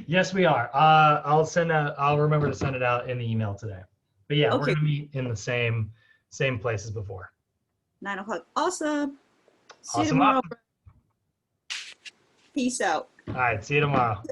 yes, we are. I'll remember to send it out in the email today. But yeah, Okay. We're gonna meet in the same place as before. 9 o'clock. Awesome. See you Awesome. tomorrow. Peace out. All right, see you tomorrow.